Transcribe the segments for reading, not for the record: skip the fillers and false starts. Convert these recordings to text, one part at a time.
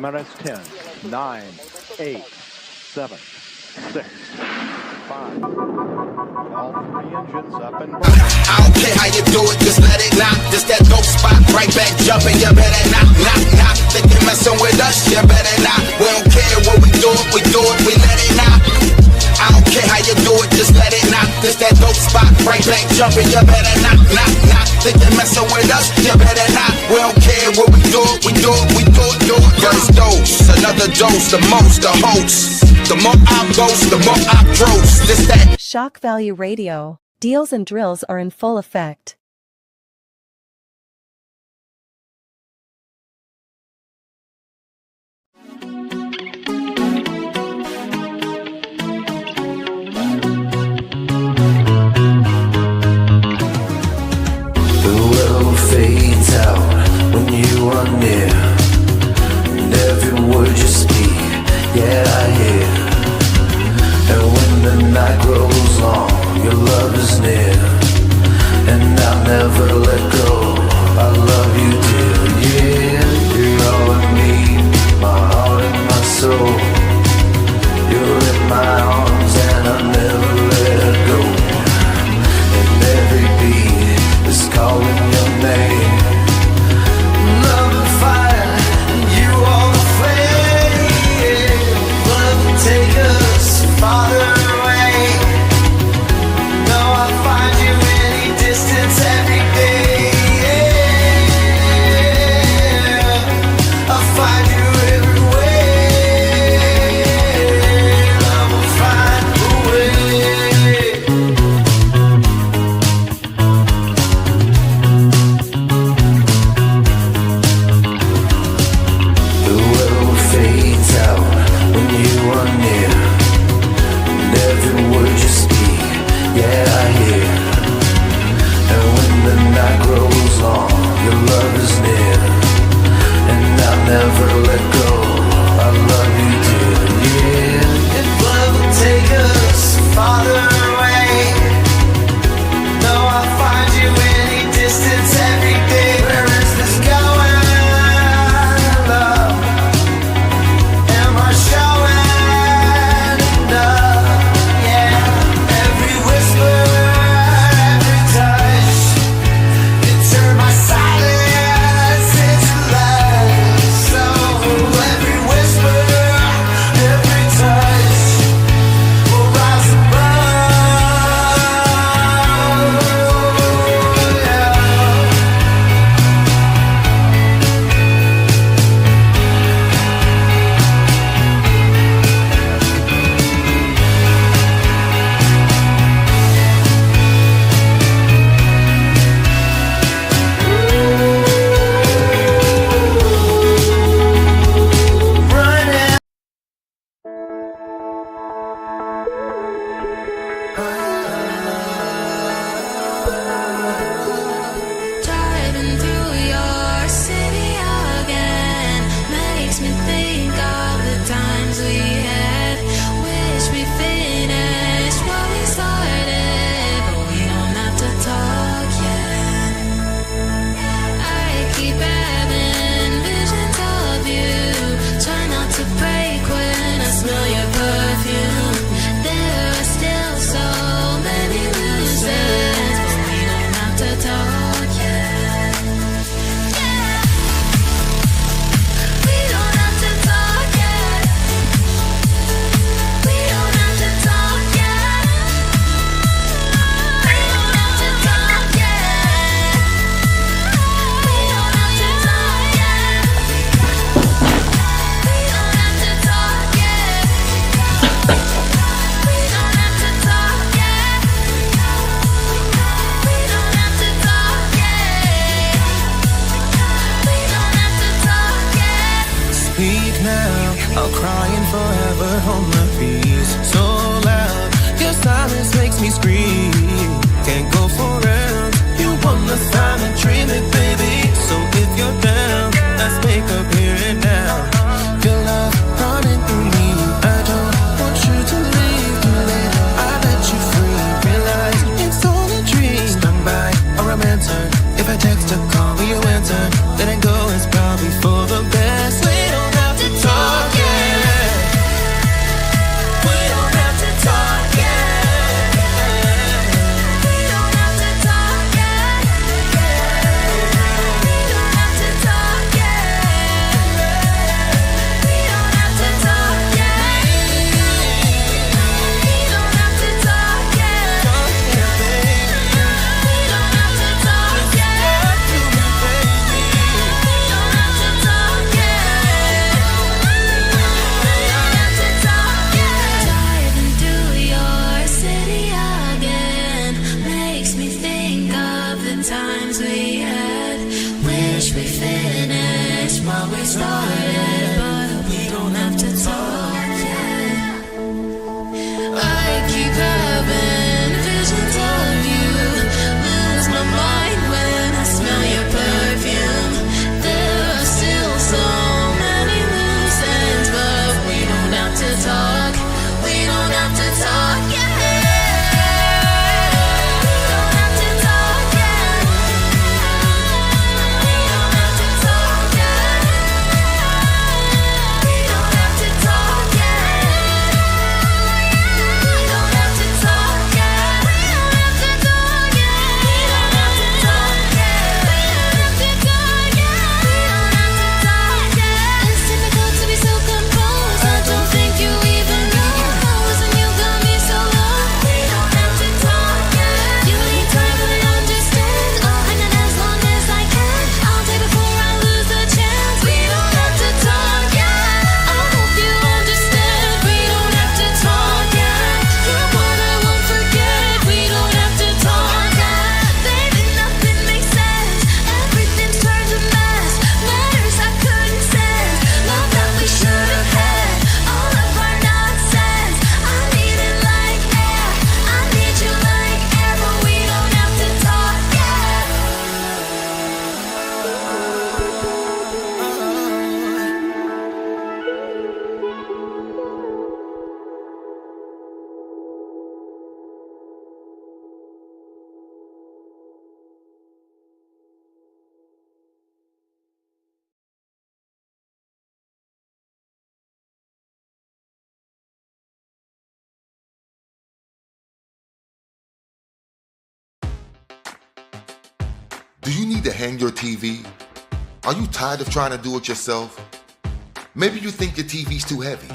minus 10, 9, 8, 7, 6, 5. All 3 engines up and running. I don't care how you do it, just let it knock. Just that dope spot, right back jumping. You better knock, knock, knock. Think you messing with us, you better not. We don't care what we do it, we let it knock. I don't care how you do it, just let it knock. Just that dope spot, right back jumping. You better knock, knock, knock. Think you messing with us, you better not. We don't care what we do it, we do it. First dose, another dose, the most, the host. The more I boast, the more I gross. This that Shak Value Radio. Deals and drills are in full effect. The world fades out when you are near, and every word you speak, yeah, I hear. And when the night grows long, your love is near, and I'll never let go. I love you, dear, yeah. You're all I need, my heart and my soul. You're in my arms and I'll never let go. And every beat is calling your name. Love and fire, and you are the flame. Love will take us farther away. No, I find you any distance every day. I find you every way. Love will find a way. The world fades out when you are near, and every word you speak, yeah, I hear. And when the night grows long, your love is near, and I'll never let go. I love you, dear, yeah. If love will take us farther away, no, I'll find you any distance every day. Where is this going, love? Am I showing enough? Yeah. Every whisper, every touch, you turn my silence into love. So Do you need to hang your TV? Are you tired of trying to do it yourself? Maybe you think your TV's too heavy.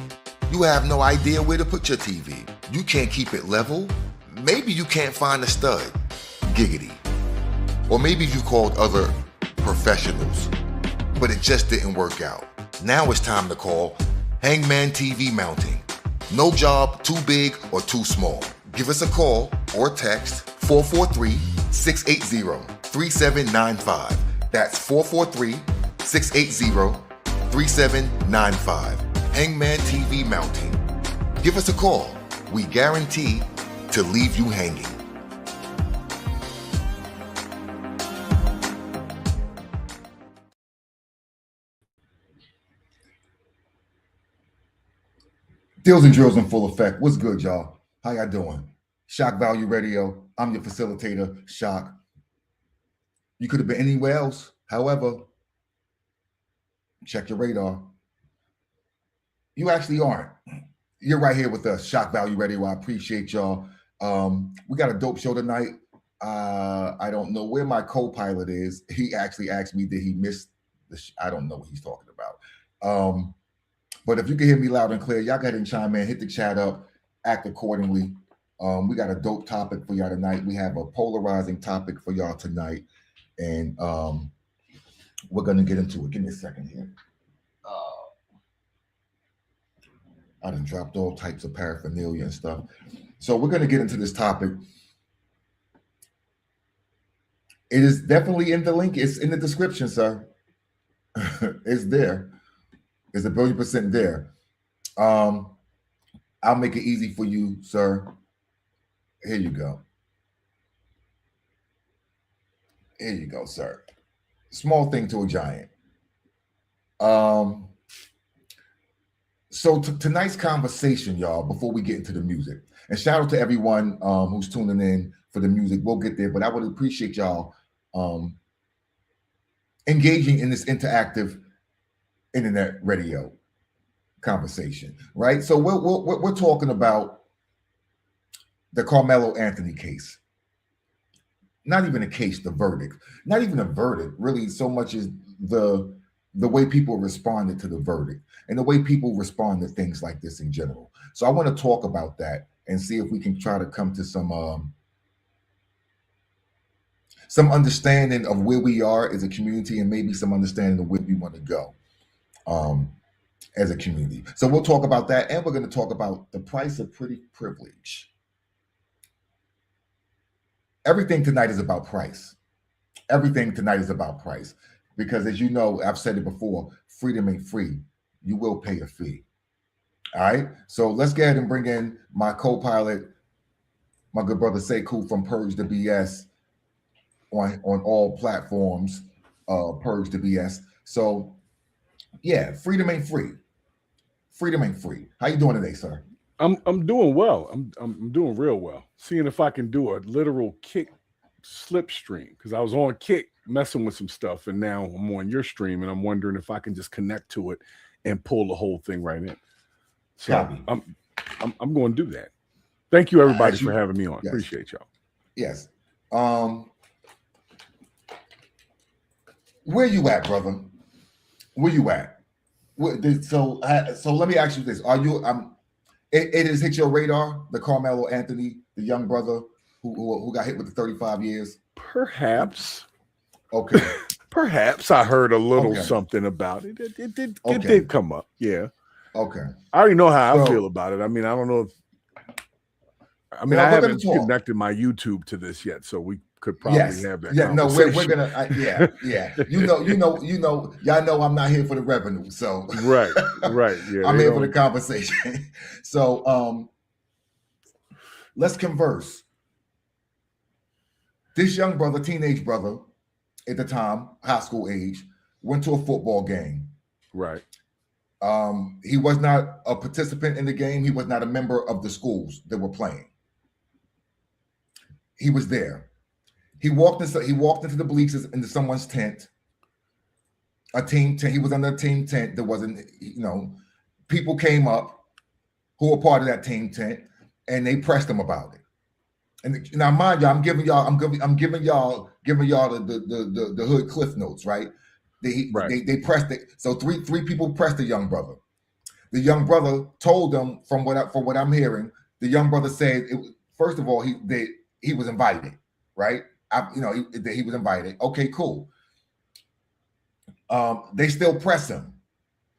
You have no idea where to put your TV. You can't keep it level. Maybe you can't find a stud. Giggity. Or maybe you called other professionals, but it just didn't work out. Now it's time to call Hangman TV Mounting. No job too big or too small. Give us a call or text 443-680-3795. That's 443-680-3795. Hangman TV Mounting. Give us a call. We guarantee to leave you hanging. Deals and drills in full effect. What's good, y'all? How y'all doing? Shak Value Radio. I'm your facilitator, Shak. You could have been anywhere else. However, check your radar. You actually aren't. You're right here with us, Shak Value Radio. I appreciate y'all. We got a dope show tonight. I don't know where my co-pilot is. He actually asked me, did he miss the I don't know what he's talking about. But if you can hear me loud and clear, y'all go ahead and chime in, hit the chat up, act accordingly. We got a dope topic for y'all tonight. We have a polarizing topic for y'all tonight. And we're going to get into it. Give me a second here. I done dropped all types of paraphernalia and stuff. So we're going to get into this topic. It is definitely in the link. It's in the description, sir. It's there. It's 1,000,000,000% there. I'll make it easy for you, sir. Here you go. Here you go, sir. Small thing to a giant. So tonight's conversation, y'all, before we get into the music, and shout out to everyone who's tuning in for the music. We'll get there, but I would appreciate y'all engaging in this interactive internet radio conversation, right? So we're talking about the Carmelo Anthony case. Not even a case, the verdict. Not even a verdict, really, so much as the way people responded to the verdict and the way people respond to things like this in general. So I want to talk about that and see if we can try to come to some understanding of where we are as a community and maybe some understanding of where we want to go as a community. So we'll talk about that, and we're going to talk about the price of pretty privilege. Everything tonight is about price. Everything tonight is about price. Because as you know, I've said it before, freedom ain't free. You will pay a fee. All right. So let's go ahead and bring in my co-pilot, my good brother Sekou from Purge the BS on all platforms, Purge the BS. So yeah, freedom ain't free. Freedom ain't free. How you doing today, sir? I'm doing well. I'm doing real well. Seeing if I can do a literal kick slipstream, because I was on Kick messing with some stuff, and now I'm on your stream, and I'm wondering if I can just connect to it and pull the whole thing right in. So I'm going to do that. Thank you, everybody, for having me on. Yes. Appreciate y'all. Yes. Where you at, brother? Where you at? So let me ask you this: are you? It has hit your radar, the Carmelo Anthony, the young brother who got hit with the 35 years? Perhaps. Okay. Perhaps I heard a little something about it. It did come up. Yeah. Okay. I already know how I feel about it. I mean, I don't know if. I mean, I haven't connected my YouTube to this yet, so we could probably have that. Yeah, no, we're gonna. Yeah. You know. Y'all know I'm not here for the revenue, so right. Yeah, I'm here for the conversation. So, let's converse. This young brother, teenage brother, at the time, high school age, went to a football game. Right. He was not a participant in the game. He was not a member of the schools that were playing. He was there. He walked into the bleachers into someone's tent. A team tent. He was under a team tent. There wasn't, people came up who were part of that team tent, and they pressed him about it. And now, mind you, I'm giving y'all the hood cliff notes, right? They pressed it. So three people pressed the young brother. The young brother told them, from what I'm hearing, the young brother said, first of all, he was invited, right? He was invited. Okay, cool. They still press him,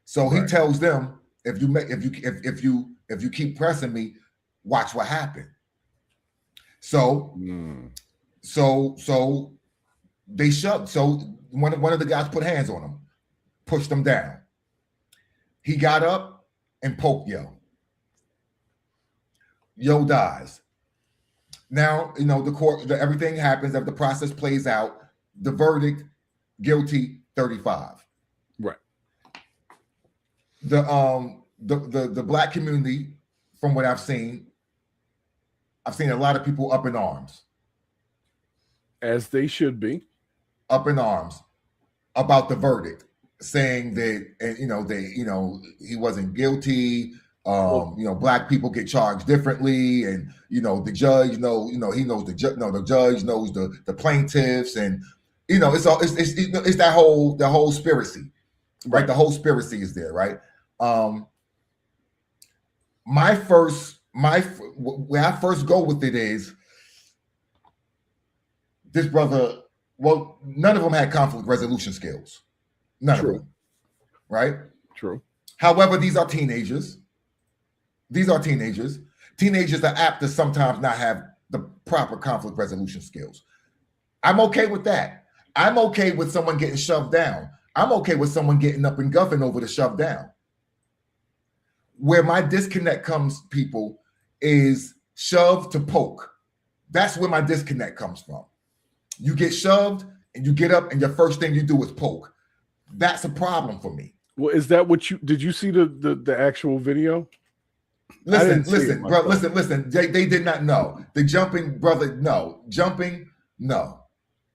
so he tells them, if you keep pressing me, watch what happens. So they shoved. So one of the guys put hands on him, pushed him down. He got up and poked Yo. Yo dies. Now, the court, everything happens, the process plays out. The verdict, guilty, 35. Right. The black community, from what I've seen a lot of people up in arms. As they should be. Up in arms about the verdict, saying that, he wasn't guilty. Black people get charged differently, and the judge he knows the judge knows the plaintiffs, and it's that whole conspiracy, right? The whole conspiracy is there, right? Where I first go with it is this brother. Well, none of them had conflict resolution skills. None of them, right? True. However, these are teenagers. Teenagers are apt to sometimes not have the proper conflict resolution skills. I'm okay with that. I'm okay with someone getting shoved down. I'm okay with someone getting up and guffing over the shove down. Where my disconnect comes, people, is shove to poke. That's where my disconnect comes from. You get shoved and you get up and your first thing you do is poke. That's a problem for me. Well, is that what did you see the actual video? Listen, bro. Listen. They did not know. The jumping, brother, no. Jumping, no.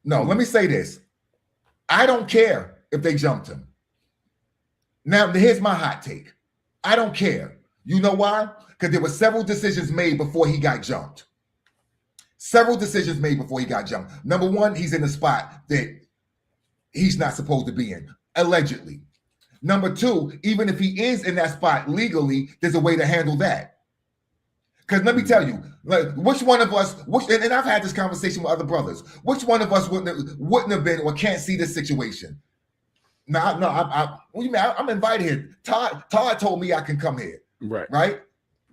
Let me say this. I don't care if they jumped him. Now, here's my hot take. I don't care. You know why? Because there were several decisions made before he got jumped. Number one, he's in a spot that he's not supposed to be in, allegedly. Number two, even if he is in that spot legally, there's a way to handle that. Because let me tell you, which one of us, and I've had this conversation with other brothers, which one of us wouldn't have been or can't see this situation? I'm invited here. Todd told me I can come here. Right?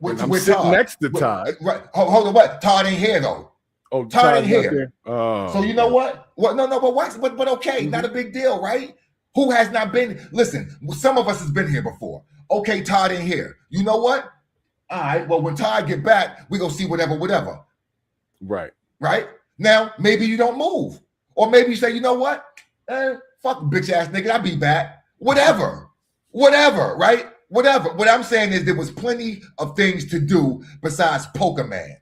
I'm sitting next to Todd. Right. Hold on, what? Todd ain't here though. Oh, Todd ain't here. So you know what? But okay, not a big deal, right? Who has not been? Listen, some of us has been here before. Okay, Todd ain't here. You know what? All right. Well, when Todd get back, we gonna see whatever. Right. Now, maybe you don't move, or maybe you say, you know what? Fuck bitch ass nigga, I'll be back. Whatever. Right? Whatever. What I'm saying is there was plenty of things to do besides poke a man.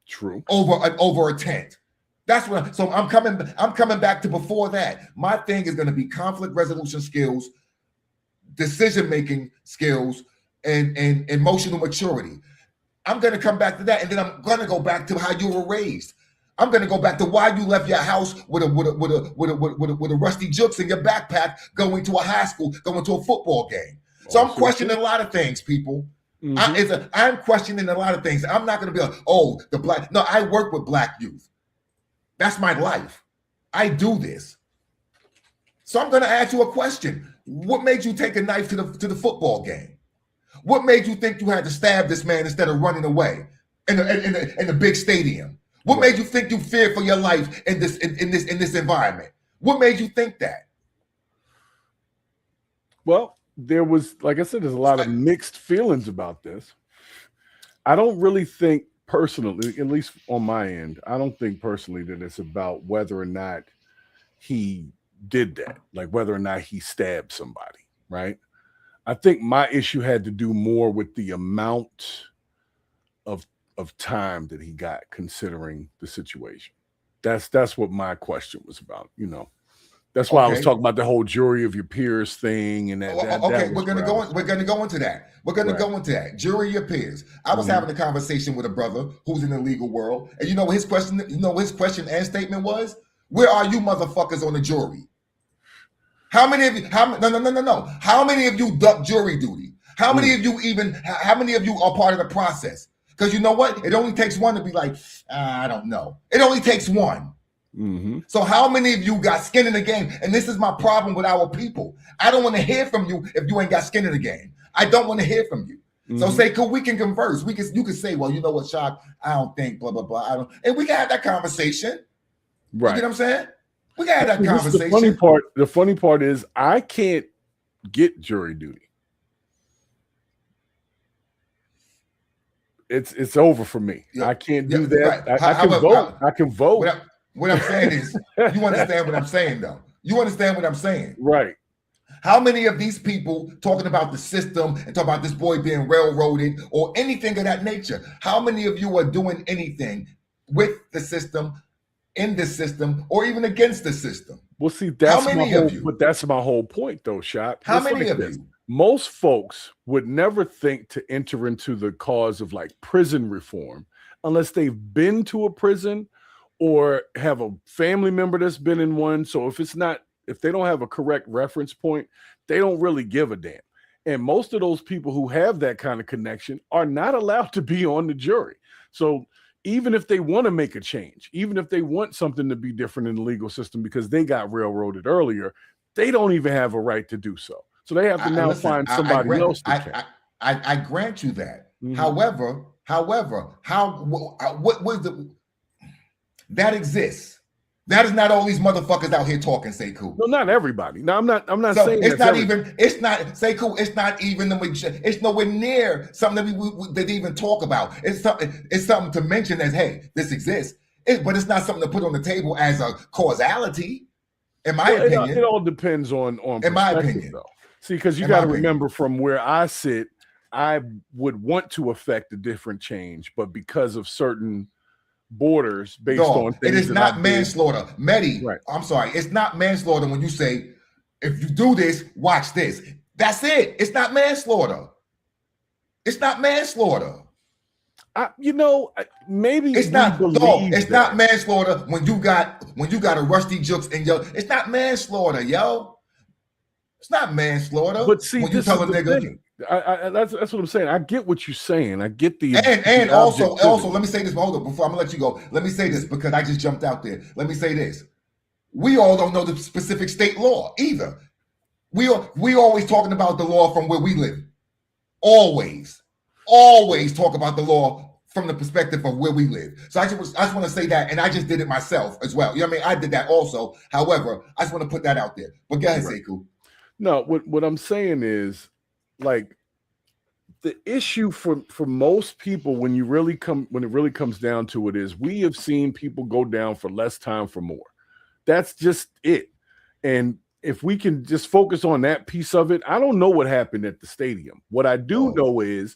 True. Over a tent. That's what. So I'm coming back to before that. My thing is going to be conflict resolution skills, decision making skills, and emotional maturity. I'm going to come back to that, and then I'm going to go back to how you were raised. I'm going to go back to why you left your house with a rusty jukes in your backpack, going to a high school, going to a football game. So I'm questioning a lot of things, people. Mm-hmm. I'm questioning a lot of things. I'm not going to be like, the black. No, I work with black youth. That's my life. I do this. So I'm going to ask you a question. What made you take a knife to the football game? What made you think you had to stab this man instead of running away in the big stadium? What made you think you feared for your life in this environment? What made you think that? Well, there was, like I said, there's a lot of mixed feelings about this. I don't really think personally, at least on my end, I don't think personally that it's about whether or not he did that, like whether or not he stabbed somebody, right? I think my issue had to do more with the amount of time that he got considering the situation. That's what my question was about, That's why I was talking about the whole jury of your peers thing and that. We're gonna go into that. We're gonna go into that. Jury of your peers. I was having a conversation with a brother who's in the legal world, and you know what his question and statement was? Where are you motherfuckers on the jury? How many of you? No. How many of you duck jury duty? How many of you how many of you are part of the process? Because you know what? It only takes one to be like, I don't know. It only takes one. Mm-hmm. So how many of you got skin in the game? And this is my problem with our people. I don't want to hear from you if you ain't got skin in the game. I don't want to hear from you. Mm-hmm. So say, cool, we can converse. You can say, well, you know what, Shak, I don't think, blah, blah, blah. And we can have that conversation. Right. You know what I'm saying? We can have that conversation. The funny part is I can't get jury duty. It's over for me. Yeah. I can't do that. Right. I can vote. I can vote. What I'm saying is, you understand what I'm saying, though. You understand what I'm saying, right? How many of these people talking about the system and talking about this boy being railroaded or anything of that nature? How many of you are doing anything with the system, in the system, or even against the system? Well, see, that's my whole point, though, Shak. How many of you? Most folks would never think to enter into the cause of like prison reform unless they've been to a prison or have a family member that's been in one. So if they don't have a correct reference point, they don't really give a damn. And most of those people who have that kind of connection are not allowed to be on the jury. So even if they want to make a change, even if they want something to be different in the legal system because they got railroaded earlier, they don't even have a right to do so. So they have to now find somebody else to catch. I grant you that. Mm-hmm. However, what was that exists? That is not all these motherfuckers out here talking. Say cool. No, not everybody. No, I'm not so saying it's not even. It's not say cool. It's not even. It's nowhere near something that they even talk about. It's something to mention as, hey, this exists. But it's not something to put on the table as a causality. In my opinion, it all depends on. In my opinion, though. See, because you got to remember from where I sit, I would want to affect a different change, but because of certain borders based on things, it is not manslaughter. Mehdi, right. I'm sorry, it's not manslaughter when you say, if you do this, watch this. That's it. It's not manslaughter. It's not manslaughter. Maybe it's not. Dog, it's not manslaughter when you got a rusty jukes in your. It's not manslaughter, yo. It's not manslaughter. But see, when you tell a nigga. Thing. That's what I'm saying. I get what you're saying. I get the and also let me say this. Hold up, before I'm gonna let you go. Let me say this because I just jumped out there. Let me say this. We all don't know the specific state law either. We always talking about the law from where we live. Always talk about the law from the perspective of where we live. So I just want to say that, and I just did it myself as well. You know what I mean? I did that also. However, I just want to put that out there. But go ahead, Sekou. No, what I'm saying is, like, the issue for most people when it really comes down to it is we have seen people go down for less time for more. That's just it. And if we can just focus on that piece of it, I don't know what happened at the stadium. What I do know is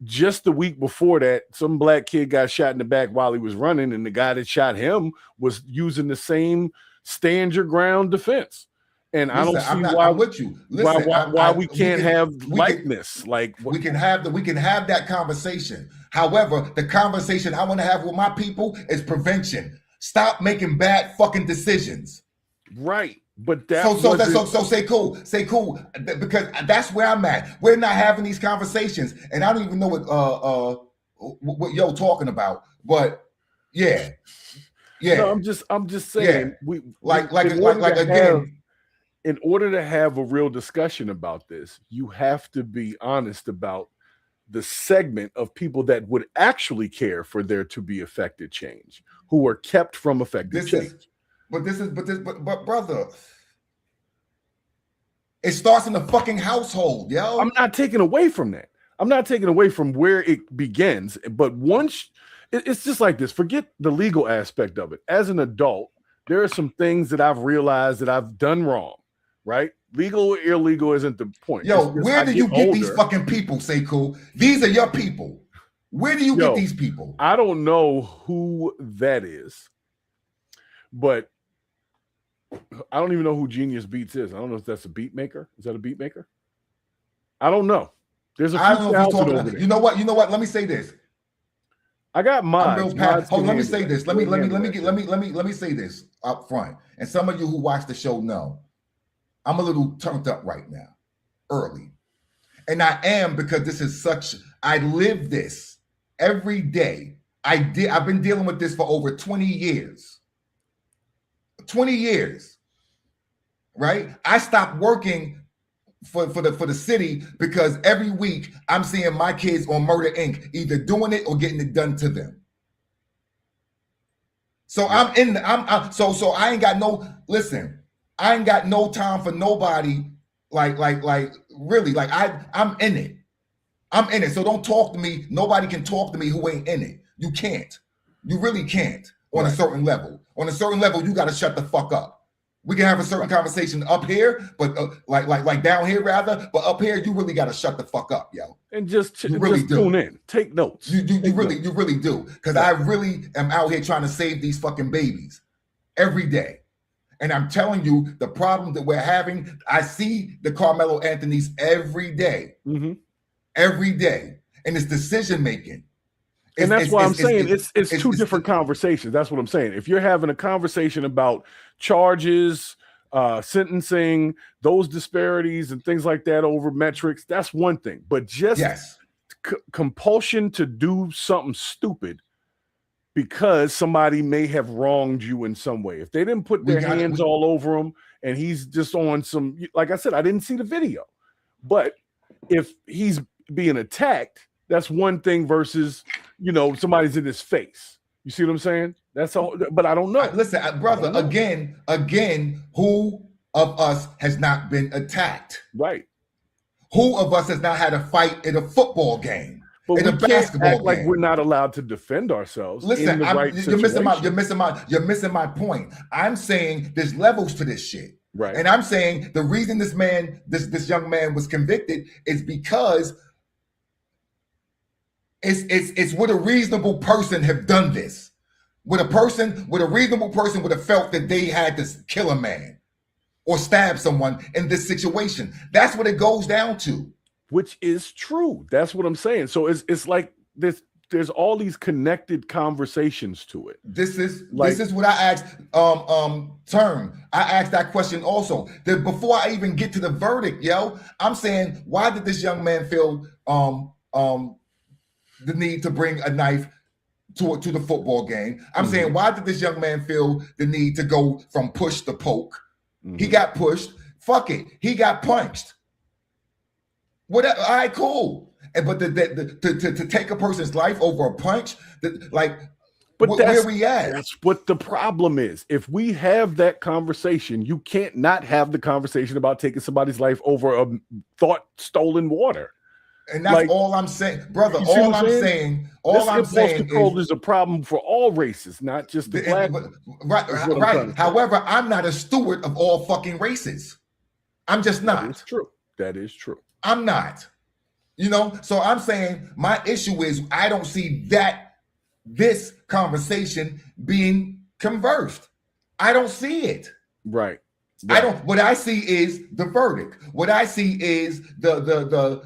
just the week before that, some black kid got shot in the back while he was running, and the guy that shot him was using the same stand your ground defense. And listen, I don't see why I'm with you. Listen, why we can't have likeness. Like we can have that conversation. However, the conversation I want to have with my people is prevention. Stop making bad fucking decisions. Right. But that so say cool, because that's where I'm at. We're not having these conversations, and I don't even know what yo talking about. But yeah. No, I'm just saying in order to have a real discussion about this, you have to be honest about the segment of people that would actually care for there to be effective change, who are kept from effective change. But brother, it starts in the fucking household, yo. I'm not taking away from that. I'm not taking away from where it begins. But once it's just like this, forget the legal aspect of it. As an adult, there are some things that I've realized that I've done wrong, right? Legal or illegal isn't the point. Yo, where do you get these fucking people, Sekou? These are your people. Where do you get these people? I don't know who that is, but I don't even know who Genius Beats is. I don't know if that's a beat maker. Is that a beat maker? I don't know. There's a few I don't know if you're talking over there. You know what? Let me say this. I got mods. Let me say this. Let me say this up front. And some of you who watch the show know I'm a little turned up right now, early. And I am, because this is I live this every day. I've been dealing with this for over 20 years. 20 years. Right? I stopped working for the city because every week I'm seeing my kids on Murder Inc. either doing it or getting it done to them. So I ain't got I ain't got no time for nobody like really, like I'm in it. I'm in it. So don't talk to me. Nobody can talk to me who ain't in it. You can't. You really can't on a certain level. On a certain level, you got to shut the fuck up. We can have a certain conversation up here, but like down here rather. But up here, you really got to shut the fuck up, yo. And just tune in, take notes. You really do, because I really am out here trying to save these fucking babies every day. And I'm telling you, the problem that we're having, I see the Carmelo Anthony's every day, every day, and it's decision making. And that's why I'm saying it's two different conversations. That's what I'm saying. If you're having a conversation about charges, sentencing, those disparities and things like that over metrics, that's one thing. But just compulsion to do something stupid because somebody may have wronged you in some way. If they didn't put their hands all over him and he's just on some, like I said, I didn't see the video. But if he's being attacked, that's one thing versus, somebody's in his face. You see what I'm saying? That's all. But I don't know. Listen, brother, again, who of us has not been attacked? Right. Who of us has not had a fight in a football game? But in a basketball game? Like we're not allowed to defend ourselves. Listen, you're missing my point. I'm saying there's levels to this shit. Right. And I'm saying the reason this young man was convicted is because it's would a reasonable person have done this? Would a reasonable person would have felt that they had to kill a man or stab someone in this situation? That's what it goes down to. Which is true. That's what I'm saying. So it's like there's all these connected conversations to it. This is what I asked Term. I asked that question also. That before I even get to the verdict, I'm saying, why did this young man feel the need to bring a knife to the football game? I'm saying, why did this young man feel the need to go from push to poke? He got pushed. Fuck it. He got punched. Whatever. All right, cool. But to take a person's life over a punch, where we at? That's what the problem is. If we have that conversation, you can't not have the conversation about taking somebody's life over a thought stolen water. And that's all I'm saying, brother. All I'm saying is a problem for all races, not just the black. Right. However, I'm not a steward of all fucking races. I'm just not. That is true. That is true. I'm not. So I'm saying my issue is I don't see this conversation being conversed. I don't see it. Right. I don't. What I see is the verdict. What I see is the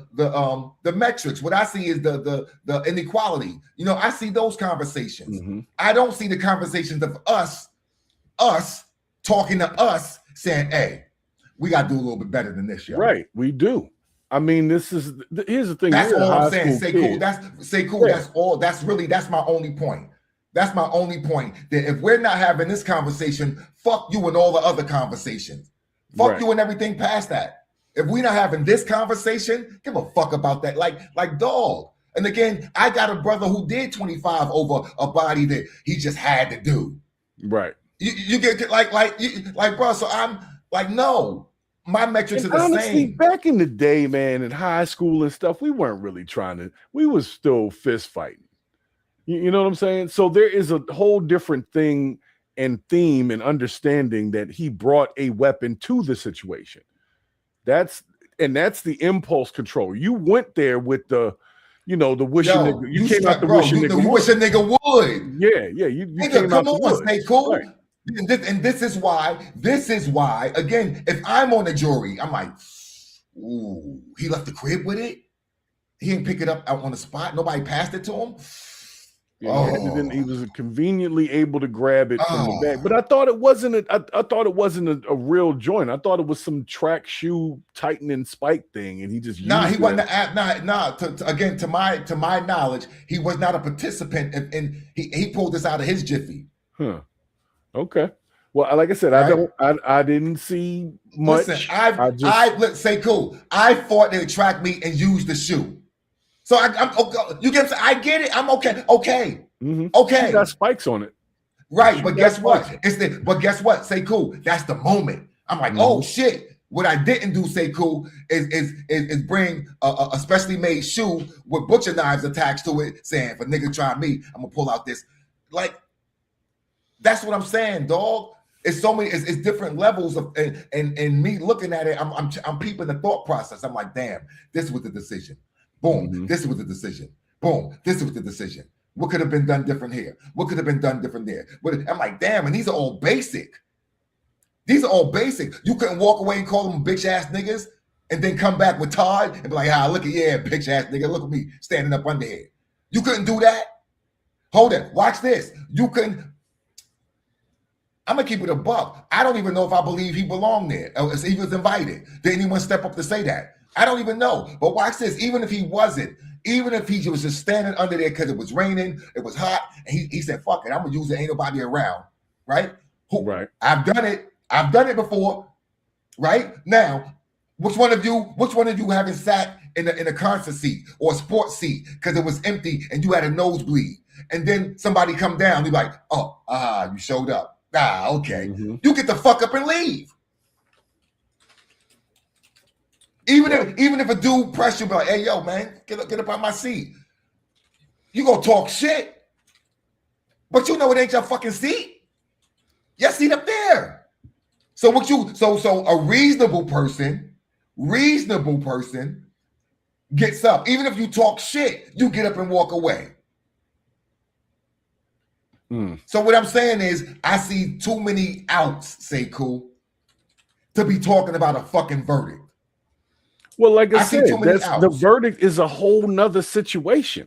metrics. What I see is the inequality. I see those conversations. I don't see the conversations of us talking to us saying, "Hey, we got to do a little bit better than this, yo." Right. We do. I mean, here's the thing. That's all I'm saying. Say cool. Yeah. That's all. That's my only point. That's my only point. That if we're not having this conversation, fuck you and all the other conversations. Fuck you and everything past that. If we're not having this conversation, give a fuck about that. Like dog. And again, I got a brother who did 25 over a body that he just had to do. Right. You get like bro. So I'm like, no. My metrics are the honestly, same. Back in the day, man, in high school and stuff, we weren't really we was still fist fighting. You know what I'm saying? So there is a whole different thing and theme and understanding that he brought a weapon to the situation. That's the impulse control. You went there with the wishing nigga. You came out the wishing nigga. You wish a nigga would. Yeah. You nigga, come on, stay cool. Right. And this is why, again, if I'm on the jury, I'm like, ooh, he left the crib with it. He didn't pick it up out on the spot. Nobody passed it to him. Yeah, he was conveniently able to grab it from the bag. But I thought it wasn't a real joint. I thought it was some track shoe tightening spike thing, and he just used he wasn't. Again, to my knowledge, he was not a participant, and he pulled this out of his jiffy. Huh. Okay. Well, like I said, right? I didn't see much. Listen, let's say cool. I fought the track meet and used the shoe. So you get. I get it. I'm okay. Okay. Mm-hmm. Okay. It got spikes on it. Right, but guess what? But guess what? Say cool. That's the moment. I'm like, oh shit. What I didn't do, say cool, is bring a specially made shoe with butcher knives attached to it, saying if a nigga try me, I'm gonna pull out this. Like, that's what I'm saying, dog. It's so many. It's different levels of and me looking at it. I'm peeping the thought process. I'm like, damn, this was the decision. Boom. Mm-hmm. This was the decision. Boom. This was the decision. What could have been done different here? What could have been done different there? I'm like, damn, and these are all basic. These are all basic. You couldn't walk away and call them bitch ass niggas and then come back with Todd and be like, look at bitch ass nigga. Look at me standing up under here. You couldn't do that. Hold it. Watch this. You couldn't. I'm gonna keep it a buck. I don't even know if I believe he belonged there. Or he was invited. Did anyone step up to say that? I don't even know. But watch this. Even if he wasn't, even if he was just standing under there because it was raining, it was hot, and he said, fuck it, I'm gonna use it, ain't nobody around. Right? Right. I've done it before. Right? Now, which one of you haven't sat in a concert seat or a sports seat because it was empty and you had a nosebleed, and then somebody come down, you're like, you showed up. Okay. Mm-hmm. You get the fuck up and leave. Even if a dude press you, be like, hey, yo, man, get up out my seat. You gonna talk shit, but you know it ain't your fucking seat. Your seat up there. So a reasonable person gets up. Even if you talk shit, you get up and walk away. So what I'm saying is, I see too many outs, say cool, to be talking about a fucking verdict. Well, like I said, the verdict is a whole nother situation,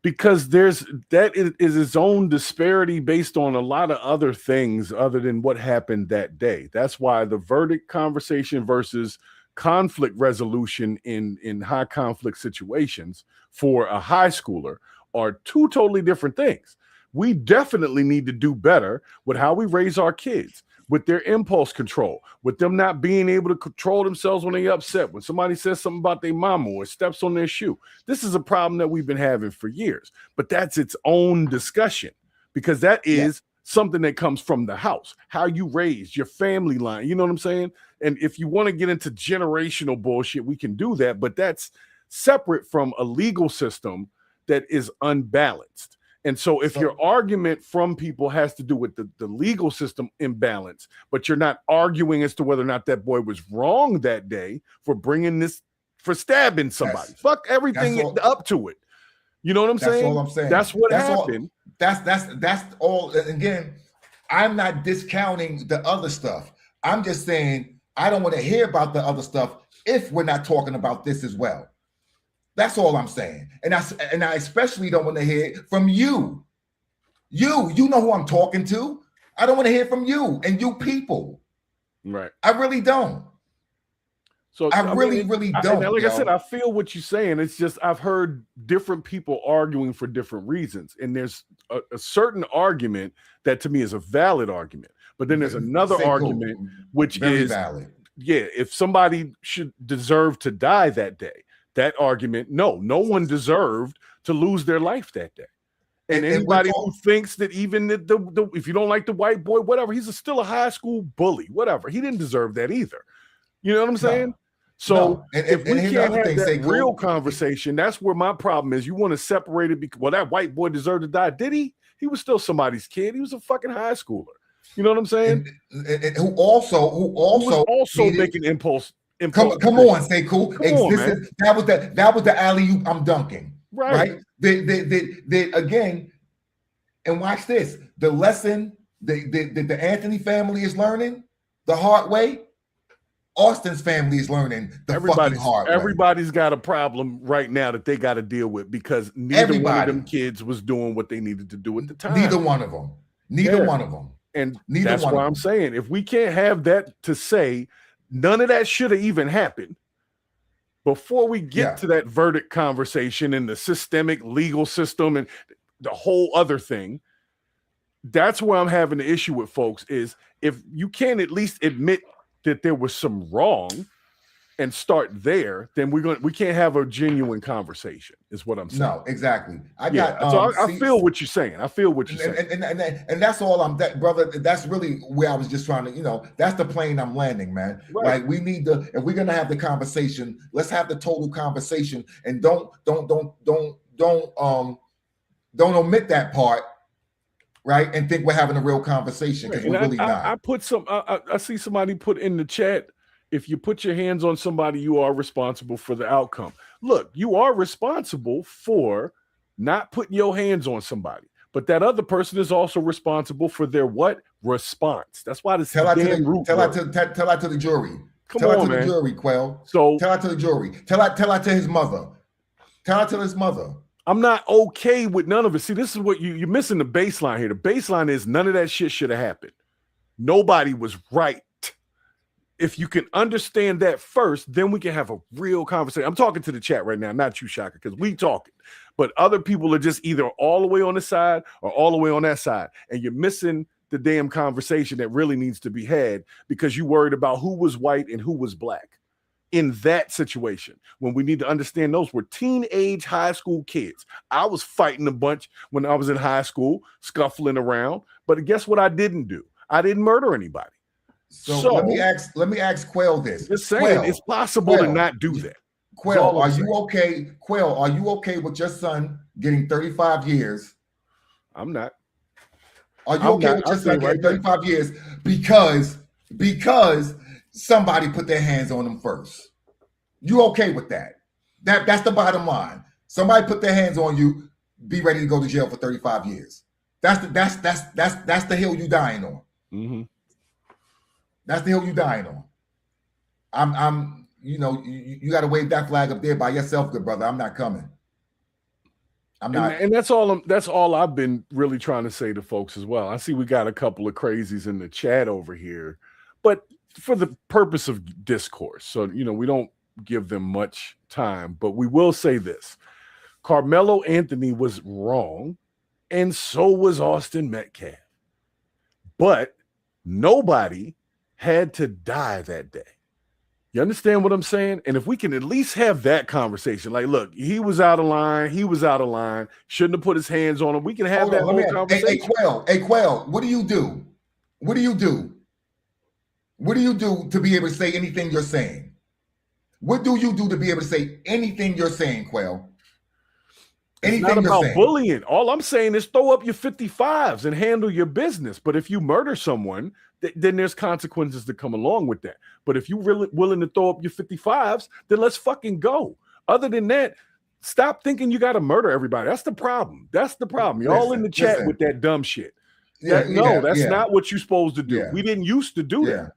because that is its own disparity based on a lot of other things other than what happened that day. That's why the verdict conversation versus conflict resolution in high conflict situations for a high schooler are two totally different things. We definitely need to do better with how we raise our kids, with their impulse control, with them not being able to control themselves when they're upset, when somebody says something about their mama or steps on their shoe. This is a problem that we've been having for years, but that's its own discussion, because that is something that comes from the house, how you raised, your family line, you know what I'm saying? And if you want to get into generational bullshit, we can do that, but that's separate from a legal system that is unbalanced. And so if your argument from people has to do with the legal system imbalance, but you're not arguing as to whether or not that boy was wrong that day for for stabbing somebody, fuck everything up to it. You know what I'm saying? That's all I'm saying. That's what happened. That's all. Again, I'm not discounting the other stuff. I'm just saying I don't want to hear about the other stuff if we're not talking about this as well. That's all I'm saying. And I especially don't want to hear it from you. You know who I'm talking to. I don't want to hear from you and you people. Right. I really don't. So I really don't. Like I said, I feel what you're saying. It's just I've heard different people arguing for different reasons. And there's a certain argument that to me is a valid argument. But then there's another argument which is valid. Yeah, if somebody should deserve to die that day. That argument, no one deserved to lose their life that day. And anybody who thinks that even if you don't like the white boy, whatever, he's still a high school bully, whatever. He didn't deserve that either. You know what I'm saying? No. So if we can't have that real conversation, that's where my problem is. You want to separate it because, well, that white boy deserved to die. Did he? He was still somebody's kid. He was a fucking high schooler. You know what I'm saying? And who also making impulse. Come on, say cool. That was the alley-oop I'm dunking. Right? Again, and watch this. The lesson the Anthony family is learning the hard way. Austin's family is learning the fucking hard way. Everybody's got a problem right now that they got to deal with because neither one of them kids was doing what they needed to do at the time. Neither one of them. Neither one of them. And that's why I'm saying, if we can't have that to say, none of that should have even happened before we get to that verdict conversation and the systemic legal system and the whole other thing. That's where I'm having the issue with folks is if you can't at least admit that there was some wrong and start there, then we can't have a genuine conversation, is what I'm saying. No, exactly. I feel what you're saying. I feel what you're saying. And that's all brother. That's really where I was just trying to, that's the plane I'm landing, man. Right. Like we need if we're gonna have the conversation, let's have the total conversation and don't omit that part, right? And think we're having a real conversation because we're really not. I see somebody put in the chat, if you put your hands on somebody, you are responsible for the outcome. Look, you are responsible for not putting your hands on somebody, but that other person is also responsible for their response. That's why this tell that to the jury. Tell that to the jury, Quell. So tell that to the jury. Tell that to his mother. Tell that to his mother. I'm not okay with none of it. See, this is what you're missing the baseline here. The baseline is none of that shit should have happened. Nobody was right. If you can understand that first, then we can have a real conversation. I'm talking to the chat right now, not you, Shaka, because we talking. But other people are just either all the way on this side or all the way on that side. And you're missing the damn conversation that really needs to be had because you worried about who was white and who was black in that situation. When we need to understand those were teenage high school kids. I was fighting a bunch when I was in high school, scuffling around. But guess what I didn't do? I didn't murder anybody. So let me ask Quell this. Just saying, it's possible to not do that. Quell, are you okay? Quell, are you okay with your son getting 35 years? I'm not. Are you okay with your son getting 35 years because somebody put their hands on him first? You okay with that? That's the bottom line. Somebody put their hands on you, be ready to go to jail for 35 years. That's the hill you dying on. Mm-hmm. That's the hill you dying on. I'm you got to wave that flag up there by yourself, good brother. I'm not coming. I'm not. And that's all I've been really trying to say to folks as well. I see we got a couple of crazies in the chat over here, but for the purpose of discourse, so we don't give them much time, but we will say this: Carmelo Anthony was wrong, and so was Austin Metcalf. But nobody had to die that day. You understand what I'm saying? And if we can at least have that conversation, like, look, he was out of line. He was out of line. Shouldn't have put his hands on him. We can have that whole conversation. Hey, Quell, what do you do? What do you do? What do you do to be able to say anything you're saying? What do you do to be able to say anything you're saying, Quell? Anything it's not about bullying. All I'm saying is throw up your 55s and handle your business. But if you murder someone, then there's consequences that come along with that. But if you're really willing to throw up your 55s, then let's fucking go. Other than that, stop thinking you got to murder everybody. That's the problem. That's the problem. You're all in the chat with that dumb shit. That's not what you're supposed to do. Yeah. We didn't used to do that.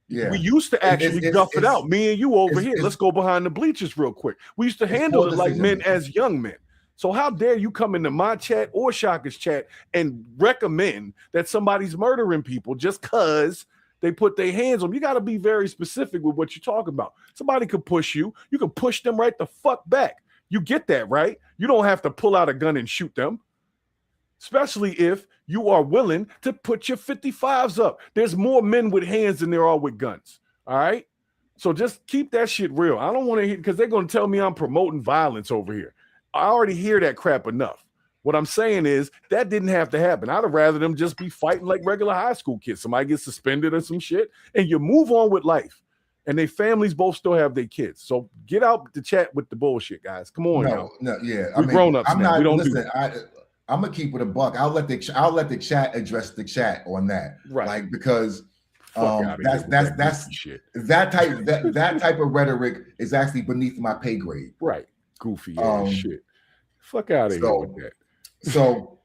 Yeah. We used to actually duff it out. Me and you over here. Let's go behind the bleachers real quick. We used to handle it like men as young men. So how dare you come into my chat or Shaka's chat and recommend that somebody's murdering people just because they put their hands on them? You got to be very specific with what you're talking about. Somebody could push you. You can push them right the fuck back. You get that, right? You don't have to pull out a gun and shoot them, especially if you are willing to put your 55s up. There's more men with hands than there are with guns, all right? So just keep that shit real. I don't want to hear, because they're going to tell me I'm promoting violence over here. I already hear that crap enough. What I'm saying is that didn't have to happen. I'd have rather them just be fighting like regular high school kids. Somebody gets suspended or some shit, and you move on with life. And their families both still have their kids. So get out the chat with the bullshit, guys. Come on, we're grown ups now. We don't do that. I'm gonna keep it a buck. I'll let the chat address the chat on that, right? Like because that's that type of rhetoric is actually beneath my pay grade, right? Goofy ass shit. Fuck out of here with that. So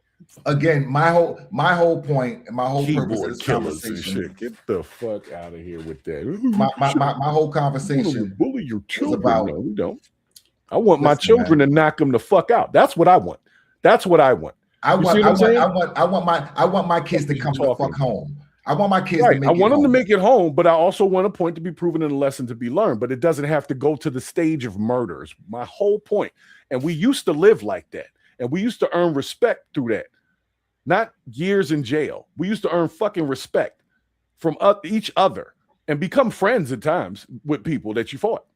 Again, my whole point and my whole purpose of Keyboard this killers and conversation. shit. Get the fuck out of here with that. My whole You want conversation them to bully your is children? about. No, we don't. I want my Listen, children man. to knock them the fuck out. That's what I want. That's what I want. I You see what I'm saying? want my kids to come the fuck home. I want my kids to Right. make I it want them to home. make it home, but I also want a point to be proven and a lesson to be learned. But it doesn't have to go to the stage of murders. My whole point. And we used to live like that. And we used to earn respect through that. Not years in jail. We used to earn fucking respect from each other and become friends at times with people that you fought.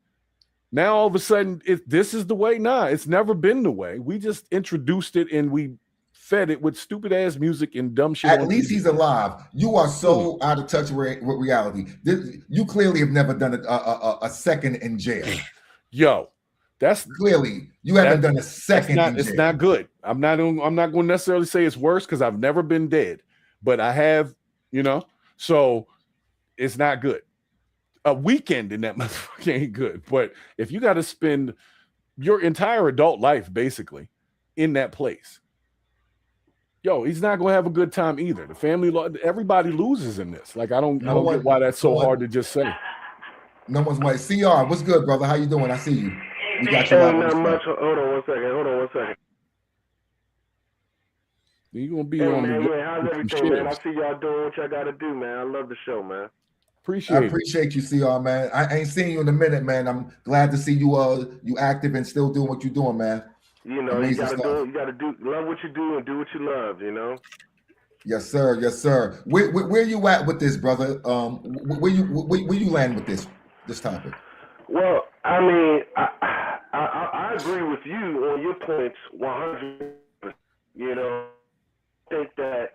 Now all of a sudden, this is the way. Nah, it's never been the way. We just introduced it and we fed it with stupid ass music and dumb shit. At least he's alive. You are so out of touch with reality. You clearly have never done a second in jail. Yo, that's clearly you haven't done a second in jail. It's not good. I'm not going to necessarily say it's worse because I've never been dead, but I have, so it's not good. A weekend in that motherfucker ain't good. But if you got to spend your entire adult life basically in that place, yo, he's not gonna have a good time either. The family, everybody loses in this. Like I don't get why that's so hard to just say. No one's white. CR, what's good, brother? How you doing? I see you. We got you. Not much. Hold on one second. You gonna be on man, the how's everything, man? I see y'all doing what y'all gotta do, man. I love the show, man. I appreciate you, CR, man. I ain't seen you in a minute, man. I'm glad to see you you active and still doing what you're doing, man. You gotta love what you do and do what you love, Yes, sir. Yes, sir. Where you at with this, brother? Where you land with this topic? Well, I mean, I agree with you on your points 100%. I think that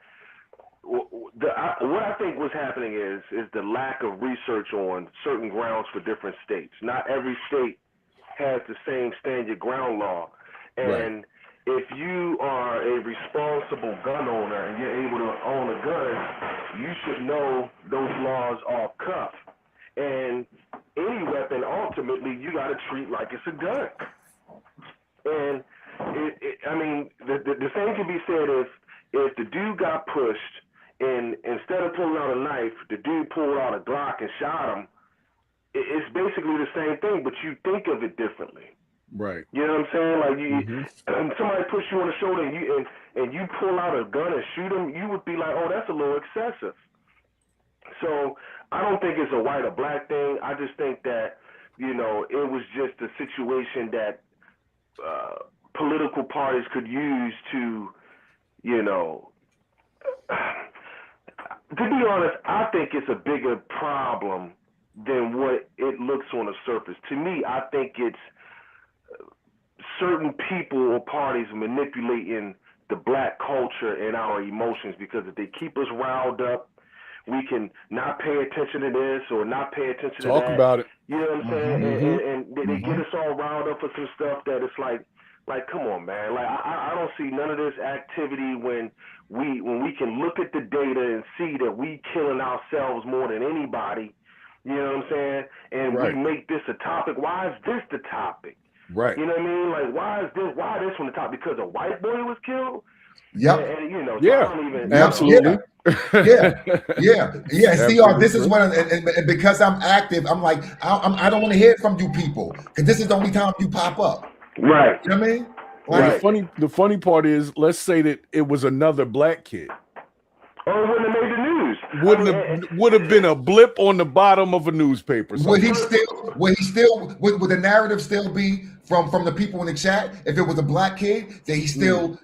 what I think was happening is the lack of research on certain grounds for different states. Not every state has the same stand your ground law. And if you are a responsible gun owner and you're able to own a gun, you should know those laws off cuff. And any weapon, ultimately, you got to treat like it's a gun. And I mean, the same can be said if the dude got pushed and instead of pulling out a knife, the dude pulled out a Glock and shot him. It's basically the same thing, but you think of it differently. Right. You know what I'm saying? Like somebody push you on the shoulder and you pull out a gun and shoot him, you would be like, oh, that's a little excessive. So I don't think it's a white or black thing. I just think that, it was just a situation that political parties could use to, to be honest, I think it's a bigger problem than what it looks on the surface. To me, I think it's certain people or parties manipulating the black culture and our emotions, because if they keep us riled up, we can not pay attention to this or not pay attention to that. Talk about it. You know what I'm saying? And they get us all riled up for some stuff that it's like, come on, man. Like I don't see none of this activity when we can look at the data and see that we killing ourselves more than anybody. You know what I'm saying? And we make this a topic. Why is this the topic? Right. You know what I mean? Like why this one the topic? Because a white boy was killed? Yep. And so yeah. I don't even, absolutely. Yeah. CR, this is what, and because I'm active, I'm like, I don't want to hear from you people because this is the only time you pop up. Right. You know what I mean? Like, the funny part is, let's say that it was another black kid. Oh, it wouldn't have made the news. Would have been a blip on the bottom of a newspaper. Would the narrative still be from the people in the chat if it was a black kid that he shouldn't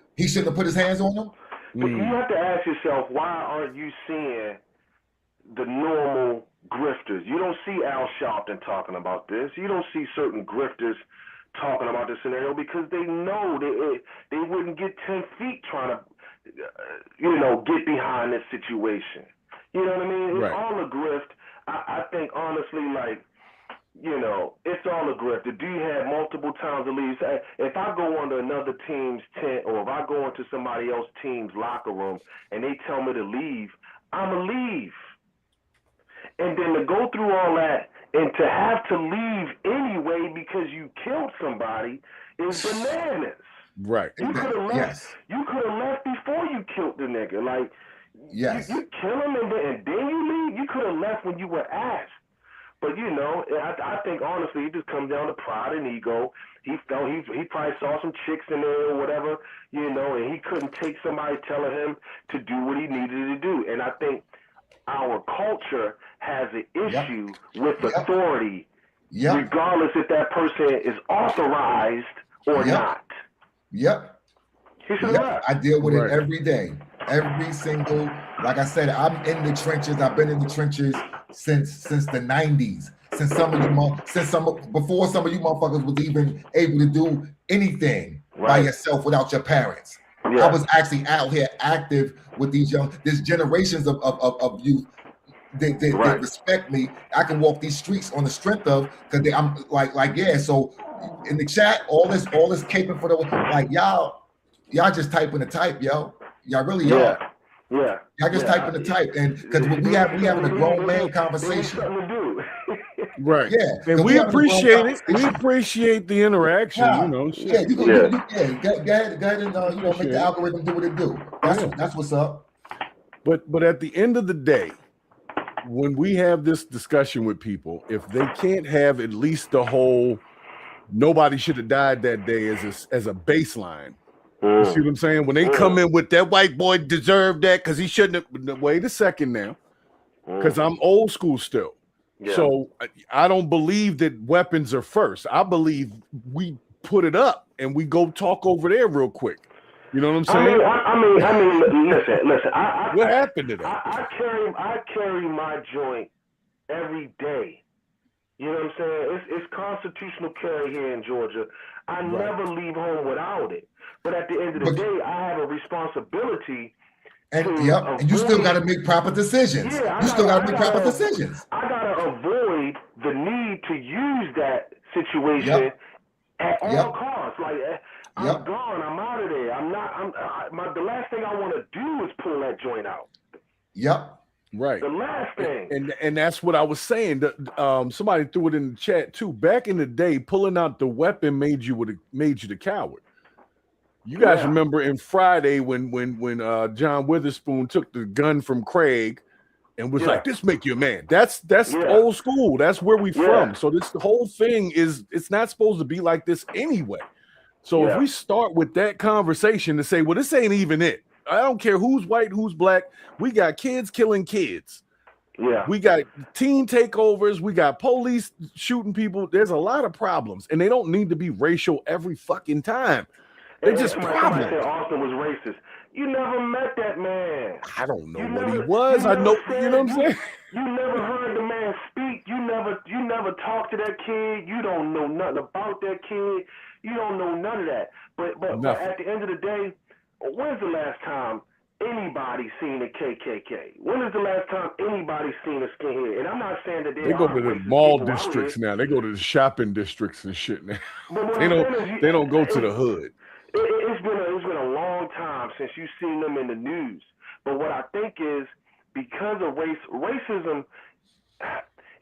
have put his hands on them? But you have to ask yourself, why aren't you seeing the normal grifters? You don't see Al Sharpton talking about this. You don't see certain grifters talking about this scenario because they know they wouldn't get 10 feet trying to, get behind this situation. You know what I mean? It's all a grift. I think honestly, it's all a grift. The dude had multiple times to leave. If I go under another team's tent or if I go into somebody else's team's locker room and they tell me to leave, I'm going to leave. And then to go through all that and to have to leave anyway because you killed somebody is bananas. Right. You could have left. Yes. You could have left before you killed the nigga. Like, Yes. you kill him and then you leave. You could have left when you were asked. But you know, I think honestly, it just comes down to pride and ego. He felt he probably saw some chicks in there or whatever, you know, and he couldn't take somebody telling him to do what he needed to do. And I think our culture has an issue with authority, regardless if that person is authorized or not. Yep. I deal with it every day. Every single, like I said, I'm in the trenches. I've been in the trenches since the 90s. Before some of you motherfuckers was even able to do anything by yourself without your parents. I was actually out here active with this generations of youth. They respect me. I can walk these streets on the strength of, because I'm like so in the chat, all this caping for the, like, y'all just typing the type, yo. Y'all really are. Yeah. Y'all just typing the type, and because we having a grown man conversation. Right. Yeah. And we appreciate it. We appreciate the interaction, you know. Yeah, go ahead and make the algorithm do what it do. That's what's up. But at the end of the day, when we have this discussion with people, if they can't have at least the whole nobody should have died that day as a baseline. You see what I'm saying? When they come in with that white boy deserved that because he shouldn't have. Wait a second now, because I'm old school still. Yeah. So I don't believe that weapons are first. I believe we put it up and we go talk over there real quick. You know what I'm saying? I mean, listen. What happened to that? I carry my joint every day. You know what I'm saying? It's constitutional carry here in Georgia. I never leave home without it. But at the end of the day, I have a responsibility. And you still got to make proper decisions. Yeah, you still got to make proper decisions. I got to avoid the need to use that situation at all costs. Like, I'm gone. I'm out of there. The last thing I want to do is pull that joint out. Yep. Right. The last thing. And that's what I was saying. Somebody threw it in the chat too. Back in the day, pulling out the weapon made you the coward. You guys remember in Friday when John Witherspoon took the gun from Craig and was like, "This make you a man." That's old school. That's where we from. So the whole thing it's not supposed to be like this anyway. So if we start with that conversation to say, "Well, this ain't even it. I don't care who's white, who's black. We got kids killing kids. Yeah, we got teen takeovers. We got police shooting people. There's a lot of problems, and they don't need to be racial every fucking time." They just problems. Said Austin was racist. You never met that man. I don't know what he was. I know, you know what I'm saying? You never heard the man speak. You never talked to that kid. You don't know nothing about that kid. You don't know none of that. But at the end of the day, when's the last time anybody seen a KKK? When is the last time anybody seen a skinhead? And I'm not saying that they go to the mall districts now. They go to the shopping districts and shit now. They don't go to the hood. It's been a long time since you've seen them in the news. But what I think is because of racism,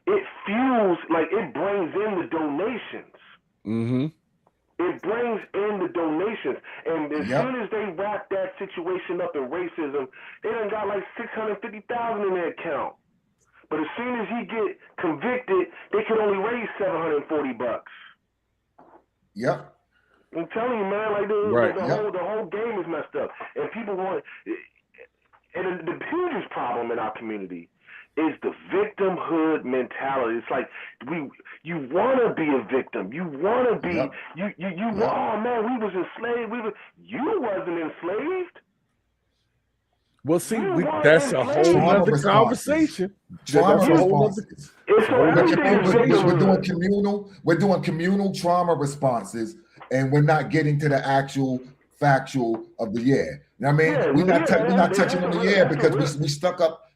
it fuels, like it brings in the donations. Mm-hmm. It brings in the donations. And as soon as they wrap that situation up in racism, they done got like $650,000 in their account. But as soon as he get convicted, they could only raise $740. Yep. I'm telling you, man, like the whole game is messed up, and people want. And the hugest problem in our community is the victimhood mentality. It's like you want to be a victim. You want to be. Oh man, we was enslaved. You wasn't enslaved. Well, see, that's a whole other conversation. We're doing communal trauma responses, and we're not getting to the actual factual of the year. You know what I mean? We're not touching on the year because we stuck up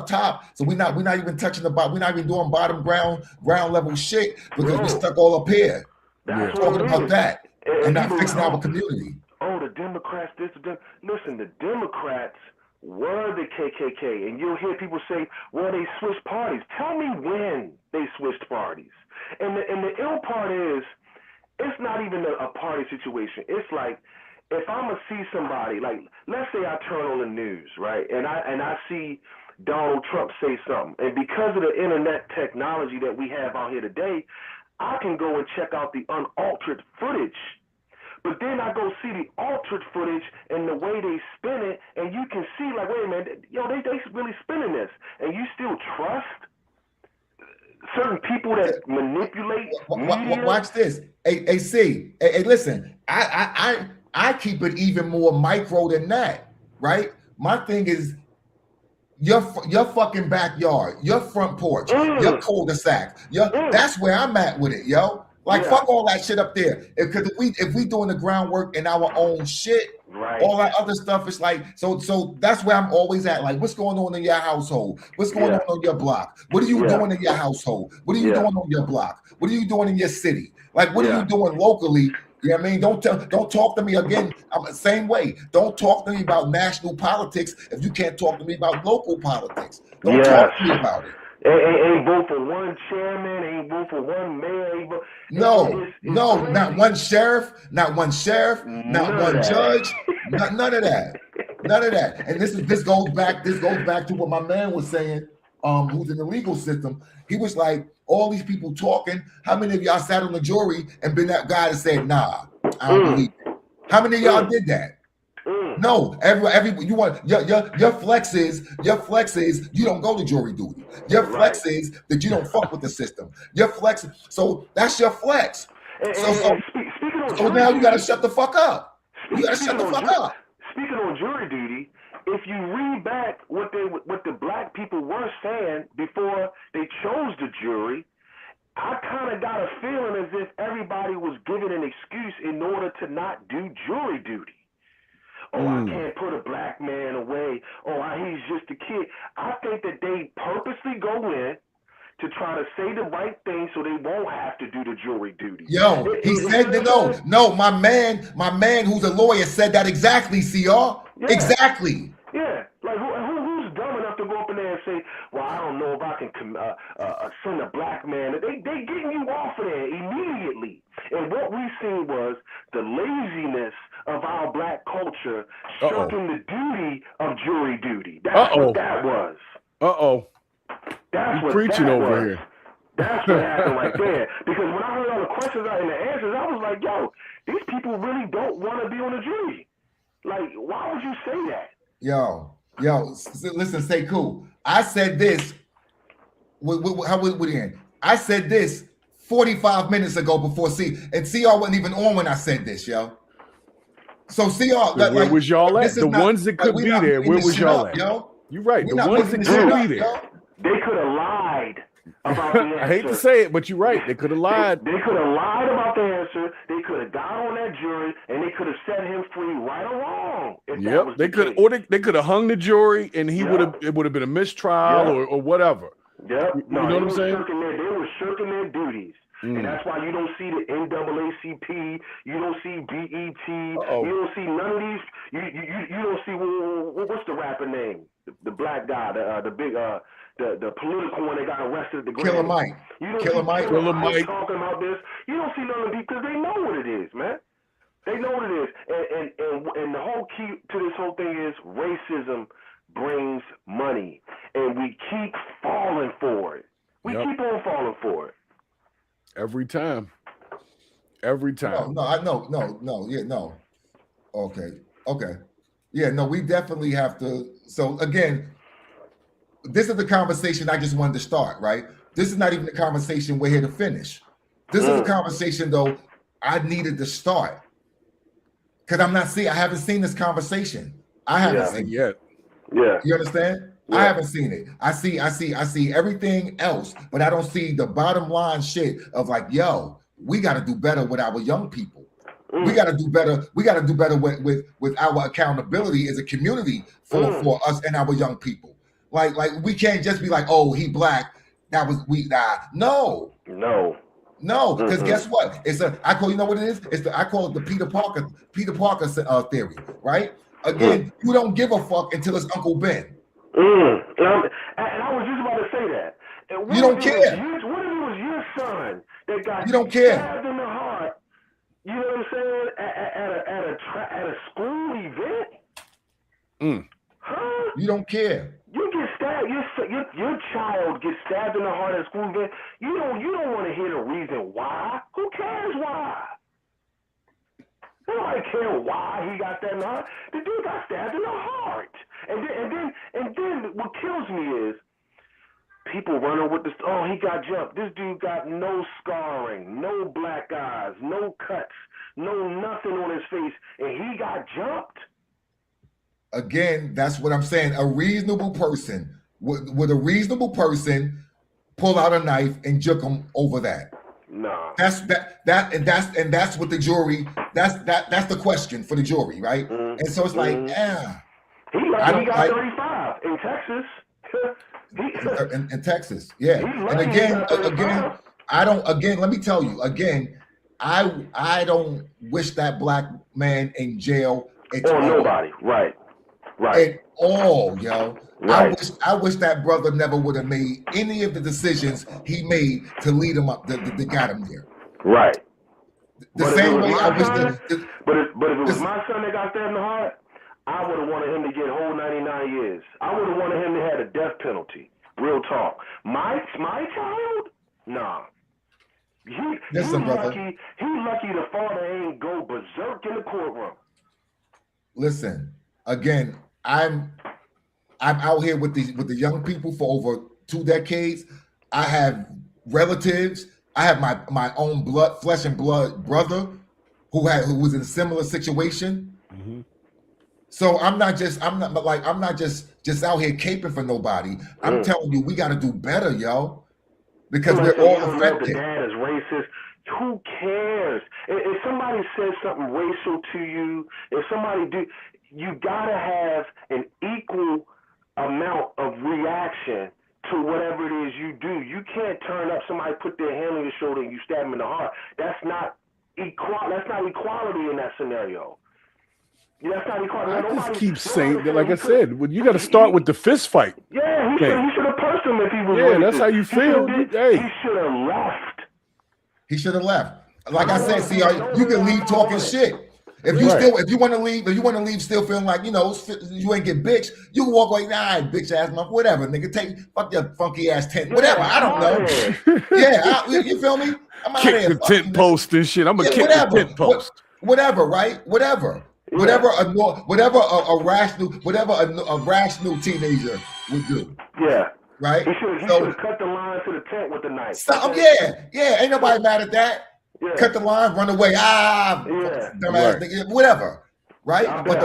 top. So we're not even touching we're not even doing bottom ground level shit because we stuck all up here. Talking about that and not fixing our community. Oh, the Democrats, listen, the Democrats were the KKK, and you'll hear people say, well, they switched parties. Tell me when they switched parties. And the ill part is, it's not even a party situation. It's like, if I'm gonna see somebody, like, let's say I turn on the news, right, and I see Donald Trump say something, and because of the internet technology that we have out here today, I can go and check out the unaltered footage. But then I go see the altered footage and the way they spin it, and you can see, like, wait a minute, yo, they really spinning this, and you still trust certain people that manipulate media? Watch this. Hey, C. Hey, listen. I keep it even more micro than that, right? My thing is your fucking backyard, your front porch, your cul-de-sac. That's where I'm at with it, yo. Like, fuck all that shit up there. Because if we doing the groundwork in our own shit, right, all that other stuff is like, so that's where I'm always at. Like, what's going on in your household? What's going on your block? What are you doing in your household? What are you doing on your block? What are you doing in your city? Like, what are you doing locally? You know what I mean? Don't talk to me again. I'm the same way. Don't talk to me about national politics if you can't talk to me about local politics. Don't talk to me about it. Ain't vote for one chairman, ain't vote for one mayor. No, not one sheriff, not one judge, none of that. None of that. And this goes back to what my man was saying, who's in the legal system. He was like, all these people talking, how many of y'all sat on the jury and been that guy that said, nah, I don't believe it? How many of y'all did that? No, every you want your flex is you don't go to jury duty. Your flex is that you don't fuck with the system. Your flex, so that's your flex. So now you gotta shut the fuck up. You gotta shut the fuck up. Speaking on jury duty, if you read back what the black people were saying before they chose the jury, I kind of got a feeling as if everybody was given an excuse in order to not do jury duty. Oh, I can't put a black man away. Oh, he's just a kid. I think that they purposely go in to try to say the right thing so they won't have to do the jury duty. Yo, he said that no, my man who's a lawyer said that exactly, CR. Yeah. Exactly. Yeah, like who's dumb enough to go up in there and say, well, I don't know if I can send a black man. They getting you off of there immediately. And what we seen was the laziness of our black culture shirking the duty of jury duty. That's what that was. That's what preaching that over was. here. That's what happened right there. Because when I heard all the questions and the answers, I was like, yo, these people really don't want to be on the jury. Like, why would you say that? Yo, listen, say cool. I said this. How we in? I said this 45 minutes ago before and CR wasn't even on when I said this, yo. So CR, where was y'all at? The ones that could be there, where was y'all at? Yo, you're right. The ones that could be there. They could have lied about the answer. I hate to say it, but you're right. They could have lied. They could have lied about the answer. They could have got on that jury, and they could have set him free, right or wrong. Yep, they could, or they could have hung the jury, and it would have been a mistrial or whatever. Yep. You know what I'm saying? They were shirking their duties. And that's why you don't see the NAACP, you don't see BET, you don't see none of these. You don't see what's the rapper name? The black guy, the big the political one that got arrested at the Grammy. Killer Mike. Talking about this. You don't see none of these because they know what it is, man. They know what it is. And the whole key to this whole thing is racism brings money, and we keep falling for it. We keep on falling for it. Every time. No. Okay. Yeah, no, we definitely have to. So again, this is the conversation I just wanted to start, right? This is not even the conversation we're here to finish. This is a conversation, though, I needed to start. Because I haven't seen this conversation. I haven't seen it yet. Yeah. You understand? Yeah. I haven't seen it. I see everything else, but I don't see the bottom line shit of like, yo, we got to do better with our young people. We got to do better. We got to do better with our accountability as a community for us and our young people. Like we can't just be like, oh, he black. That was No. Because guess what? I call what it is? I call it the Peter Parker theory, right? Again, you don't give a fuck until it's Uncle Ben. And I was just about to say that. You don't care. What if it was your son that got you don't care. stabbed in the heart You know what I'm saying? At a school event? Huh? You don't care. You get stabbed. Your child gets stabbed in the heart at a school event. You don't want to hear the reason why. Who cares why? Nobody care why he got that in the heart. The dude got stabbed in the heart. And then what kills me is people running with this. Oh, he got jumped. This dude got no scarring, no black eyes, no cuts, no nothing on his face, and he got jumped. Again, that's what I'm saying. A reasonable person would a reasonable person pull out a knife and juke him over that. No. That's what the jury. That's the question for the jury, right? And so it's like, He got 35 in Texas. in Texas, yeah. And again, I don't. Again, let me tell you. Again, I don't wish that black man in jail. Or nobody, right. At all, yo. Right. I wish that brother never would have made any of the decisions he made to lead him up, that got him there. Right. The same way I wish But if it was my son that got stabbed in the heart, I would have wanted him to get whole 99 years. I would have wanted him to have a death penalty. Real talk. My child? Nah. Listen, brother. He lucky the father ain't go berserk in the courtroom. Listen, again, I'm out here with the young people for over 2 decades. I have relatives. I have my own flesh and blood brother who was in a similar situation. Mm-hmm. So I'm not just out here caping for nobody. I'm telling you, we got to do better, yo, because we're all affected. The dad is racist. Who cares? If somebody says something racial to you, if somebody you gotta have an equal amount of reaction to whatever it is you do. You can't turn up, somebody put their hand on your shoulder and you stab them in the heart. That's not equality in that scenario. That's not equality. I just keep saying that, like I said, you got to start with the fist fight. Yeah, he should have punched him if he was. Yeah, that's how you feel. He should have left. He should have left. Like I said, see, you can leave talking shit. If you want to leave still feeling like, you ain't get bitch, you can walk away, nah, bitch ass motherfucker, whatever, nigga, fuck your funky ass tent, whatever, I don't know. You feel me? I'm out kick here, the tent post and shit. I'm gonna kick the tent post. Whatever, right? Whatever a rational teenager would do. Yeah. Right? He should have cut the line to the tent with the knife. Ain't nobody mad at that. Yeah. Cut the line, run away. Dumbass nigga, whatever. Right? He's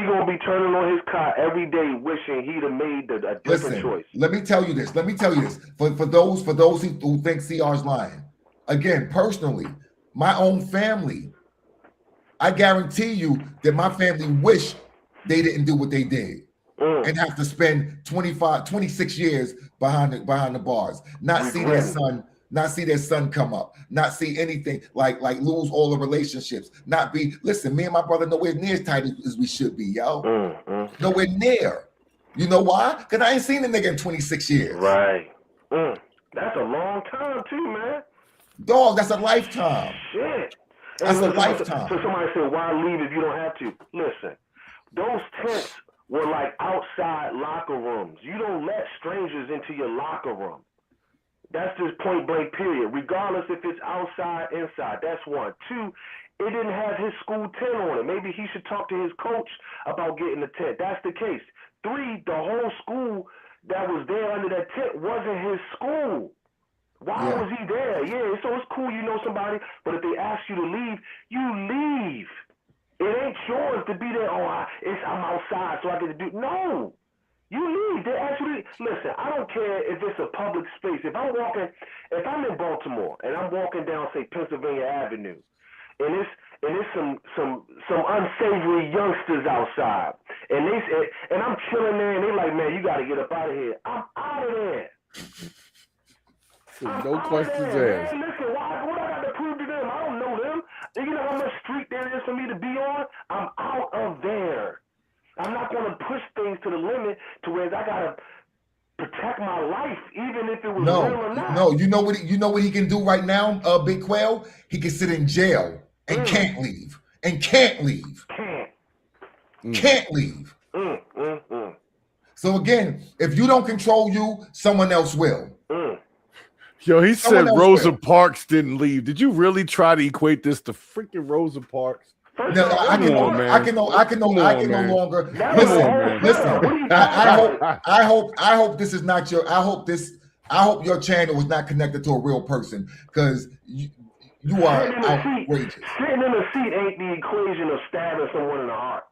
gonna be turning on his cot every day, wishing he'd have made a different choice. Let me tell you this. For those who think CR's lying. Again, personally, my own family, I guarantee you that my family wish they didn't do what they did. And have to spend 26 years behind the bars, not see their son come up, not see anything, like lose all the relationships, listen, me and my brother nowhere near as tight as we should be, yo. Nowhere near. You know why? Because I ain't seen a nigga in 26 years. Right. That's a long time too, man. Dog, that's a lifetime. Shit. That's a lifetime. So somebody said, why leave if you don't have to? Listen, those tents were like outside locker rooms. You don't let strangers into your locker room. That's just point blank period. Regardless if it's outside, inside. That's one. Two, it didn't have his school tent on it. Maybe he should talk to his coach about getting the tent. That's the case. Three, the whole school that was there under that tent wasn't his school. Why was he there? Yeah, so it's cool you know somebody, but if they ask you to leave, you leave. It ain't yours to be there. I'm outside, so I get to do. No, you leave. They actually listen. I don't care if it's a public space. If I'm in Baltimore and I'm walking down, say, Pennsylvania Avenue, and it's some unsavory youngsters outside, and I'm chilling there, and they like, man, you got to get up out of here. I'm out of there. No questions asked. Listen, what I got to prove to them? I don't know them. You know how much street there is for me to be on? I'm out of there. I'm not going to push things to the limit to where I got to protect my life, even if it was No, real or not. no. You know what he can do right now, Big Quail? He can sit in jail and can't leave. Can't leave. Can't leave. So again, if you don't control you, someone else will. Yo, he said Rosa Parks didn't leave. Did you really try to equate this to freaking Rosa Parks? No, I can no longer listen. I hope this is not your. I hope your channel is not connected to a real person, because you are outrageous. Sitting in a seat ain't the equation of stabbing someone in the heart.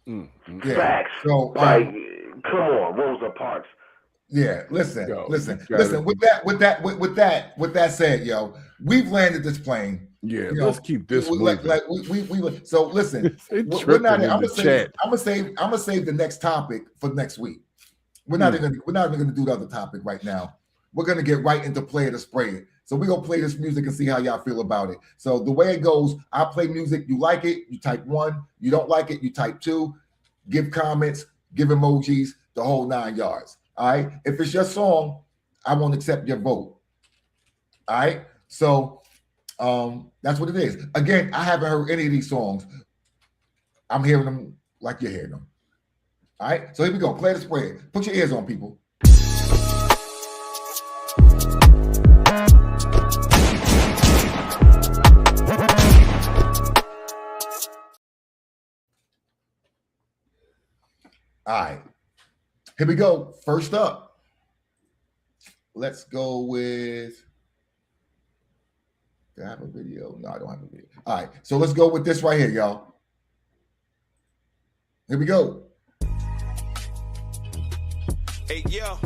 Yeah. Facts. So come on, Rosa Parks. Yeah, listen. With that said, yo, we've landed this plane. Yeah, let's keep this moving. So listen, we're not. I'm gonna save the next topic for next week. We're not even gonna do the other topic right now. We're gonna get right into play it or spray it. So we're gonna play this music and see how y'all feel about it. So the way it goes, I play music. You like it, you type 1. You don't like it, you type 2. Give comments, give emojis, the whole 9 yards. All right. If it's your song, I won't accept your vote. All right. So that's what it is. Again, I haven't heard any of these songs. I'm hearing them like you're hearing them. All right. So here we go. Play the spread. Put your ears on, people. All right. Here we go. First up, let's go with. Do I have a video? No, I don't have a video. All right. So let's go with this right here, y'all. Here we go. Hey, yo.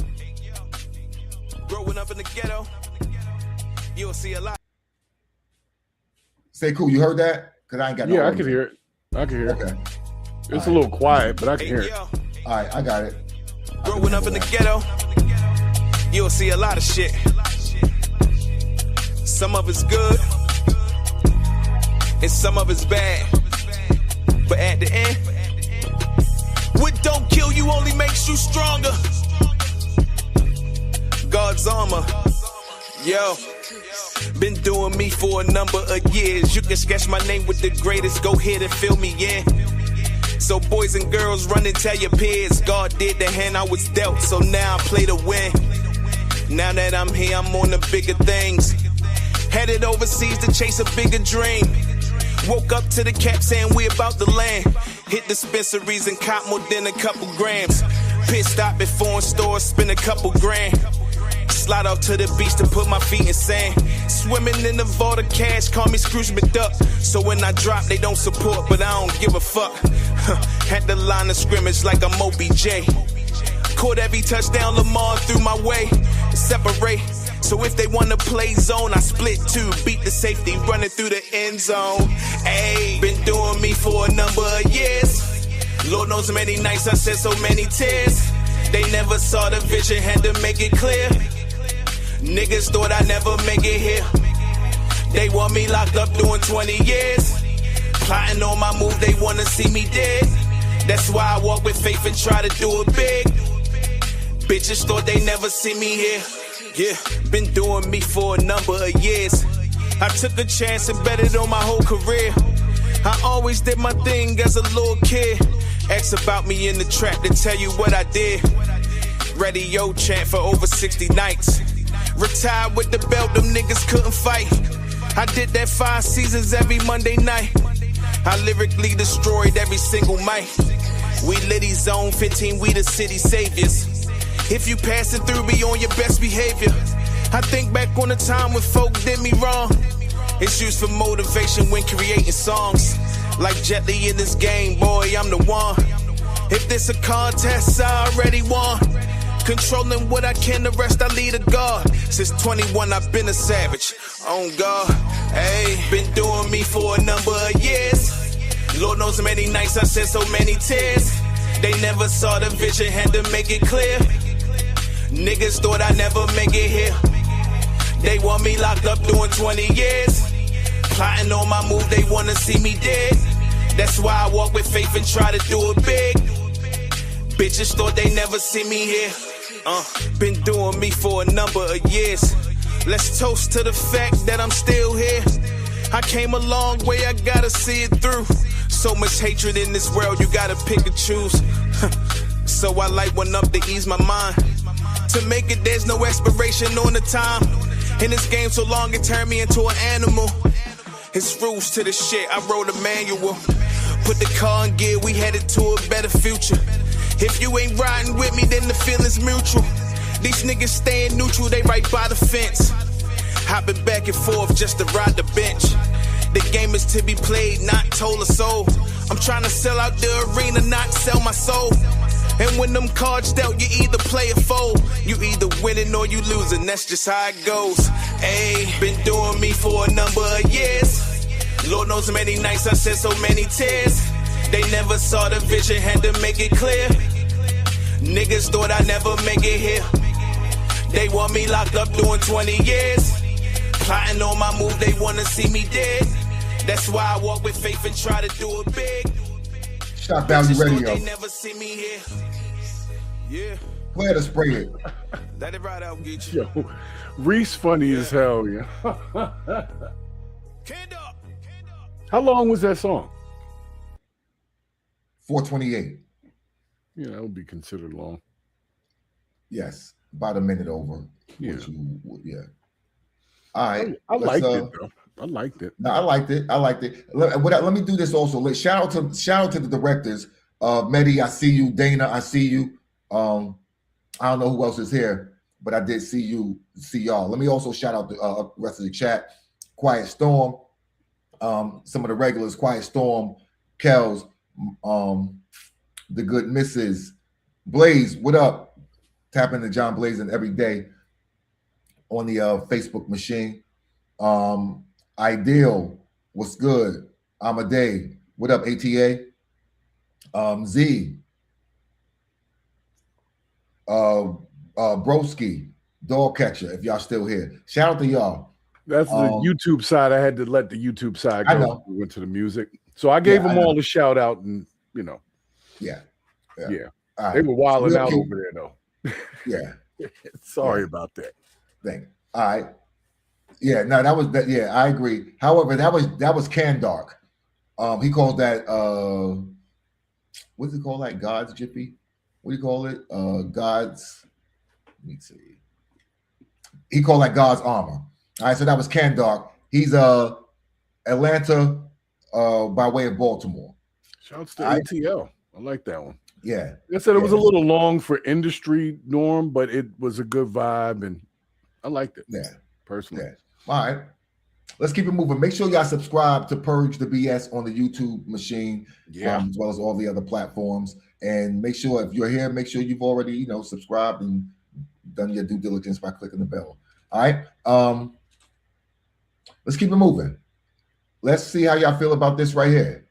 Growing up in the ghetto, you'll see a lot. Say cool. You heard that? Because I ain't got no I can hear it. I can hear it. Okay. It's a little quiet, but I can hear it. All right, I got it. Growing up in the ghetto, you'll see a lot of shit. Some of it's good, and some of it's bad. But at the end, what don't kill you only makes you stronger. God's armor, yo. Been doing me for a number of years. You can sketch my name with the greatest. Go ahead and fill me in. So boys and girls, run and tell your peers. God did the hand I was dealt, so now I play to win. Now that I'm here, I'm on the bigger things. Headed overseas to chase a bigger dream. Woke up to the cap saying we about to land. Hit dispensaries and cop more than a couple grams. Pit stop at foreign stores, spend a couple grand. Slide off to the beach to put my feet in sand. Swimming in the vault of cash, call me Scrooge McDuck. So when I drop, they don't support, but I don't give a fuck. Had the line of scrimmage like I'm OBJ. Caught every touchdown Lamar threw my way. Separate, so if they wanna play zone, I split 2. Beat the safety, running through the end zone. Ayy, been doing me for a number of years. Lord knows many nights I shed so many tears. They never saw the vision, had to make it clear. Niggas thought I'd never make it here. They want me locked up doing 20 years. Plotting on my move, they wanna see me dead. That's why I walk with faith and try to do it big. Bitches thought they never see me here. Yeah, been doing me for a number of years. I took a chance and bet it on my whole career. I always did my thing as a little kid. Ask about me in the trap to tell you what I did. Radio chant for over 60 nights. Retired with the belt, them niggas couldn't fight. I did that 5 seasons every Monday night. I lyrically destroyed every single mic. We Liddy Zone 15, we the city saviors. If you passing through, be on your best behavior. I think back on the time when folk did me wrong. It's used for motivation when creating songs. Like Jet Li in this game, boy, I'm the one. If this a contest, I already won. Controlling what I can, the rest I lead a God. Since 21, I've been a savage. On God, hey, been doing me for a number of years. Lord knows many nights I shed so many tears. They never saw the vision, had to make it clear. Niggas thought I'd never make it here. They want me locked up doing 20 years. Plotting on my move, they wanna see me dead. That's why I walk with faith and try to do it big. Bitches thought they never see me here. Been doing me for a number of years. Let's toast to the fact that I'm still here. I came a long way, I gotta see it through. So much hatred in this world, you gotta pick and choose. So I light one up to ease my mind. To make it, there's no expiration on the time. In this game so long, it turned me into an animal. It's rules to the shit, I wrote a manual. Put the car in gear, we headed to a better future. If you ain't riding with me, then the feeling's mutual. These niggas staying neutral, they right by the fence. Hopping back and forth just to ride the bench. The game is to be played, not told or sold. I'm trying to sell out the arena, not sell my soul. And when them cards dealt, you either play or fold. You either winning or you losing, that's just how it goes. Ayy, been doing me for a number of years. Lord knows many nights I shed so many tears. They never saw the vision, had to make it clear. Niggas thought I'd never make it here. They want me locked up doing 20 years. Plotting on my move, they wanna see me dead. That's why I walk with faith and try to do it big. Shak Value Radio. They never see me here. Yeah. Play it or spray it. Let it ride out, get you. Yo, Reese funny as hell, yeah. How long was that song? 4:28. Yeah, that would be considered long. Yes, about a minute over. Yeah. Yeah. All right. I liked it though. I liked it. No, I liked it. Let me do this also. Shout out to the directors. Mehdi, I see you. Dana, I see you. I don't know who else is here, but I did see y'all. Let me also shout out the rest of the chat. Quiet Storm, some of the regulars. Quiet Storm, Kels, the good Mrs. Blaze. What up? Tap into John Blazing every day on the Facebook machine. Ideal, what's good? Amaday, what up, ATA? Z, Broski, Dog Catcher, if y'all still here. Shout out to y'all. That's the YouTube side. I had to let the YouTube side go. I know. We went to the music. So I gave them all a shout out and, you know. Yeah. Right. They were wilding out over there, though. Yeah. Sorry about that. Thing. All right. Yeah, no, that was that. Yeah, I agree. However, that was Can Dark. He called that what does he call that? God's Jiffy? What do you call it? God's, let me see. He called that God's Armor. All right, so that was Can Dark. He's Atlanta by way of Baltimore. Shouts to ATL. I like that one. Yeah. I said it was a little long for industry norm, but it was a good vibe and I liked it. Yeah. Personally. Yeah. All right. Let's keep it moving. Make sure y'all subscribe to Purge the BS on the YouTube machine, as well as all the other platforms. And make sure if you're here, make sure you've already, subscribed and done your due diligence by clicking the bell. All right. Let's keep it moving. Let's see how y'all feel about this right here.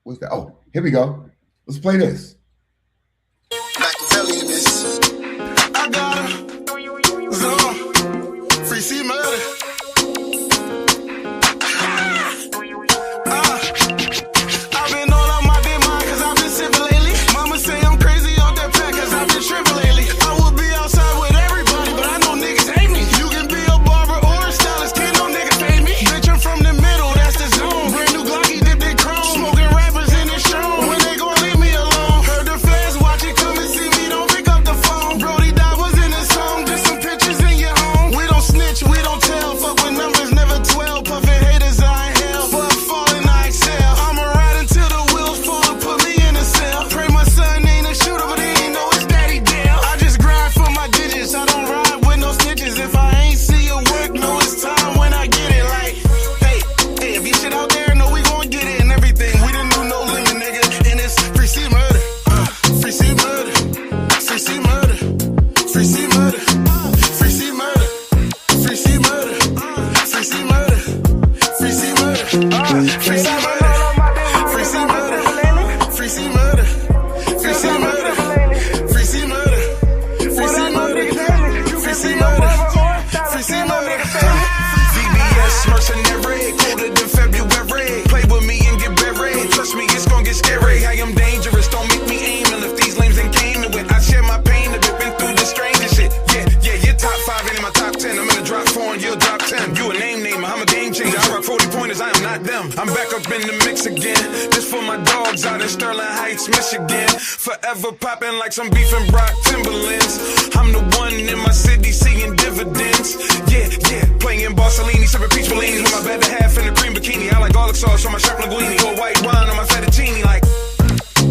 What's that? Oh, here we go. Let's play this. Machiavellian this. I got her. Free C murder. I've been all out my damn mind cause I've been sipping lately. Mama say I'm crazy off that pack cause I've been tripping lately. I would be outside with everybody, but I know niggas hate me. You can be a barber or a stylist, can't no nigga pay me. Bitch, I'm from the middle, that's the zone. Brand new Glocky, dipped in chrome. Smoking rappers in the show when they gon' leave me alone. Heard for my dogs out in Sterling Heights, Michigan. Forever popping like some beef and brat Timberlands. I'm the one in my city seeing dividends. Yeah, playing Barcelona, sipping peach Bellinis with my better half in a green bikini. I like garlic sauce on my Shak Linguini, or white wine on my fettuccine. Like,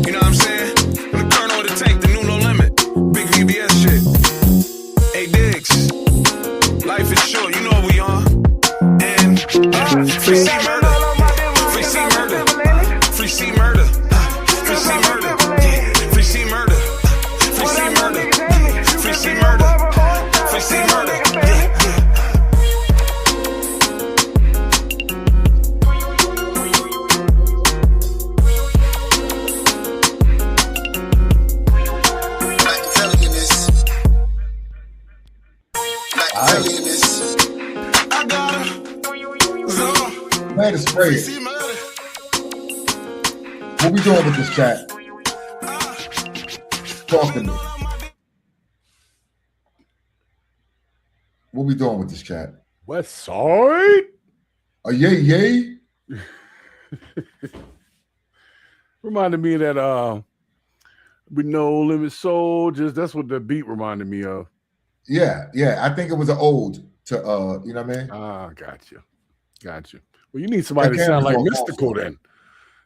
you know what I'm saying? I'm the colonel of the tank, the new No Limit, big VBS shit. Hey Diggs, life is short, you know what we on. And free C murder, free C murder, free C murder, free C murder, free C murder, free C murder, free C murder, free C murder, I got him. Man, it's crazy. What we doing with this chat? Talk to me. What we doing with this chat? West Side. Yay. Reminded me of that with No Limit Soldiers. That's what the beat reminded me of. Yeah. I think it was an ode to you know what I mean? Ah, gotcha. Well, you need somebody to sound like Mystical also. Then.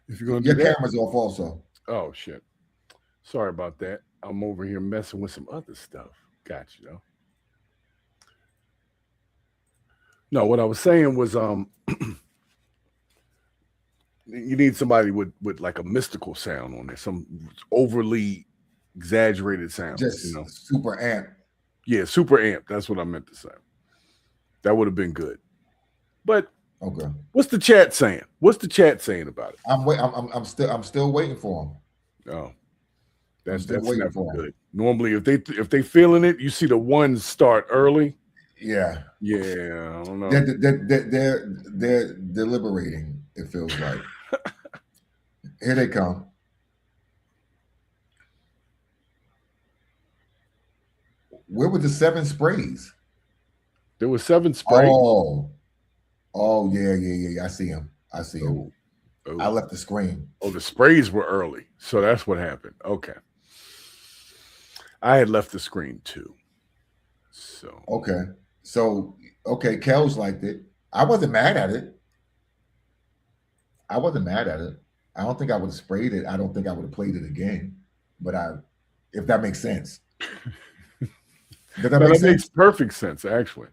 If you're gonna do your that. camera's off also. Oh shit. Sorry about that. I'm over here messing with some other stuff. Gotcha though. No, what I was saying was you need somebody with like a mystical sound on there, some overly exaggerated sound. Just super amp. Yeah, super amp. That's what I meant to say. That would have been good. But okay, what's the chat saying? What's the chat saying about it? I'm still waiting for them. Oh, that's never good. Normally, if they feeling it, you see the ones start early. Yeah. I don't know. They're deliberating. It feels like. Here they come. Where were the 7 sprays? There were 7 sprays. Oh yeah. I see him. Oh. I left the screen. Oh, the sprays were early, so that's what happened. Okay, I had left the screen too. So okay, Kels liked it. I wasn't mad at it. I don't think I would have sprayed it. I don't think I would have played it again. But if that makes sense. Does that make sense? Makes perfect sense, actually.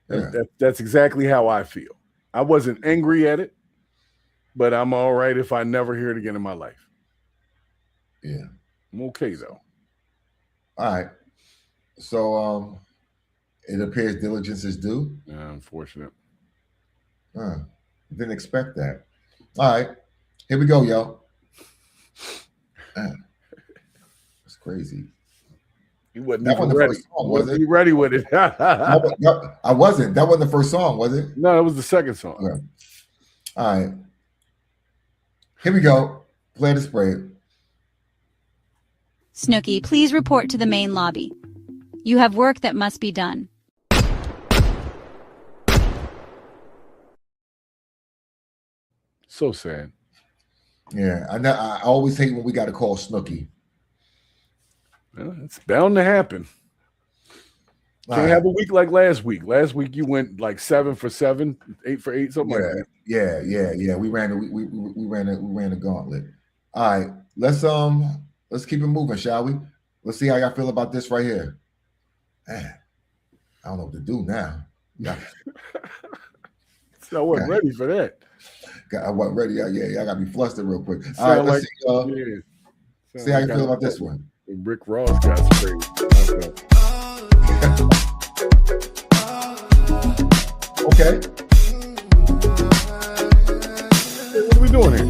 Yeah. That's exactly how I feel. I wasn't angry at it, but I'm all right if I never hear it again in my life. Yeah. I'm okay, though. All right. So it appears diligence is due. Yeah, unfortunate. Didn't expect that. All right. Here we go, yo. That's crazy. He wasn't even ready. Wasn't he ready with it? No, I wasn't. That wasn't the first song, was it? No, that was the second song. Okay. All right. Here we go. Play the spray. Snooki, please report to the main lobby. You have work that must be done. So sad. Yeah, I always hate when we got to call Snooki. Well, it's bound to happen. Can't have a week like last week. Last week you went like 7 for 7, 8 for 8, something like that. Yeah. We ran the gauntlet. All right, let's keep it moving, shall we? Let's see how y'all feel about this right here. Man, I don't know what to do now. So I wasn't ready for that. I wasn't ready. Yeah, I got to be flustered real quick. All right, let's see how you feel about this one. Rick Ross got sprayed. Okay. Hey, what are we doing here?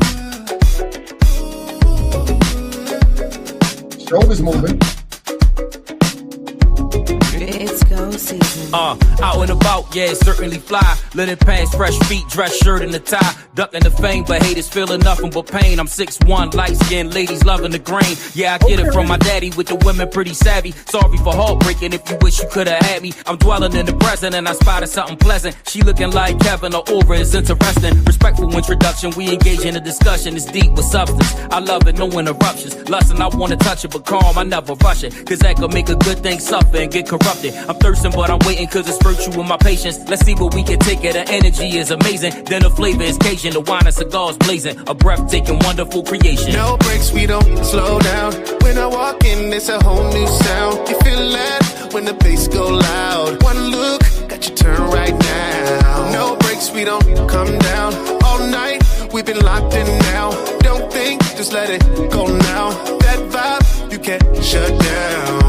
Shoulders moving. It's go season. Out and about, yeah, certainly fly. Linen pants, fresh feet, dress shirt and a tie. Ducking the fame, but haters feeling nothing but pain. I'm 6'1", light skinned ladies loving the grain. Yeah, I get it from my daddy with the women pretty savvy. Sorry for heartbreaking if you wish you could have had me. I'm dwelling in the present and I spotted something pleasant. She looking like Kevin, her aura is interesting. Respectful introduction, we engage in a discussion. It's deep with substance. I love it, no interruptions. Lustin', I wanna touch it, but calm, I never rush it. Cause that could make a good thing suffer and get corrupted. I'm thirsting, but I'm waiting cause it's virtue in my patience. Let's see what we can take it. The energy is amazing. Then the flavor is Cajun. The wine and cigars blazing. A breathtaking, wonderful creation. No breaks, we don't slow down. When I walk in, it's a whole new sound. You feel that when the bass go loud. One look, got you turn right now. No breaks, we don't come down. All night, we've been locked in now. Don't think, just let it go now. That vibe, you can't shut down.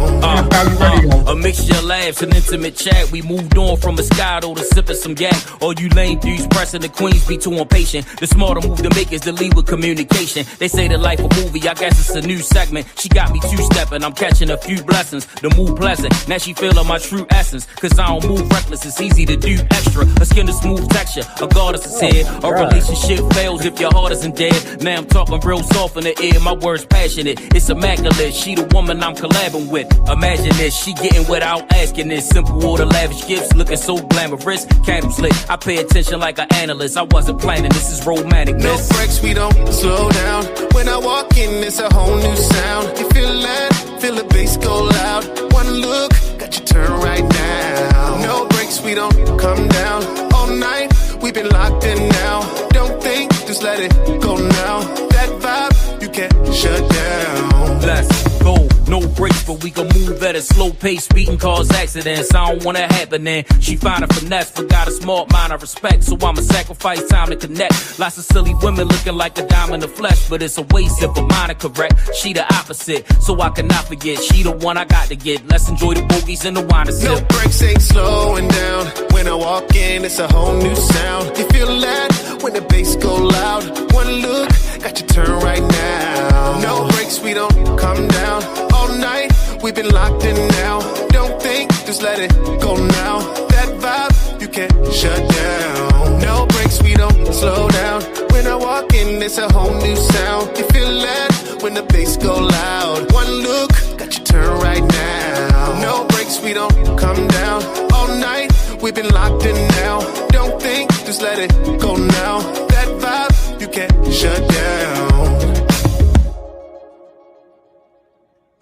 A mixture of laughs and intimate chat. We moved on from Moscato to sipping some yak. All you lame dudes pressing the queens be too impatient. The smarter move to make is to lead with communication. They say the life a movie, I guess it's a new segment. She got me two-stepping, I'm catching a few blessings. The mood pleasant, now she feeling my true essence. Cause I don't move reckless, it's easy to do extra. Her skin is smooth texture, a goddess is here. A relationship fails if your heart isn't dead. Now I'm talking real soft in the ear, my words passionate. It's immaculate, she the woman I'm collabing with. Imagine this, she getting without asking this. Simple order, lavish gifts, looking so glamorous. Candles lit, I pay attention like an analyst. I wasn't planning, this is romantic. No breaks, we don't slow down. When I walk in, it's a whole new sound. You feel that, feel the bass go loud. One look, got you turn right now. No breaks, we don't come down. All night, we've been locked in now. Don't think, just let it go now. That vibe, you can't shut down. Let's go. No breaks, but we can move at a slow pace. Speeding cause accidents, I don't want it happening. She find a finesse, but got a smart mind I respect. So I'ma sacrifice time to connect. Lots of silly women looking like a dime in the flesh, but it's a waste if a mind is correct. She the opposite, so I cannot forget. She the one I got to get. Let's enjoy the bogeys and the wine and sip. No breaks, ain't slowing down. When I walk in, it's a whole new sound. You feel that when the bass go loud. One look, got you turn right now. No breaks, we don't come down. All night, we've been locked in now. Don't think, just let it go now. That vibe, you can't shut down. No breaks, we don't slow down. When I walk in, it's a whole new sound. You feel that when the bass go loud. One look, got you turn right now. No breaks, we don't come down. All night, we've been locked in now. Don't think, just let it go now. That vibe, you can't shut down.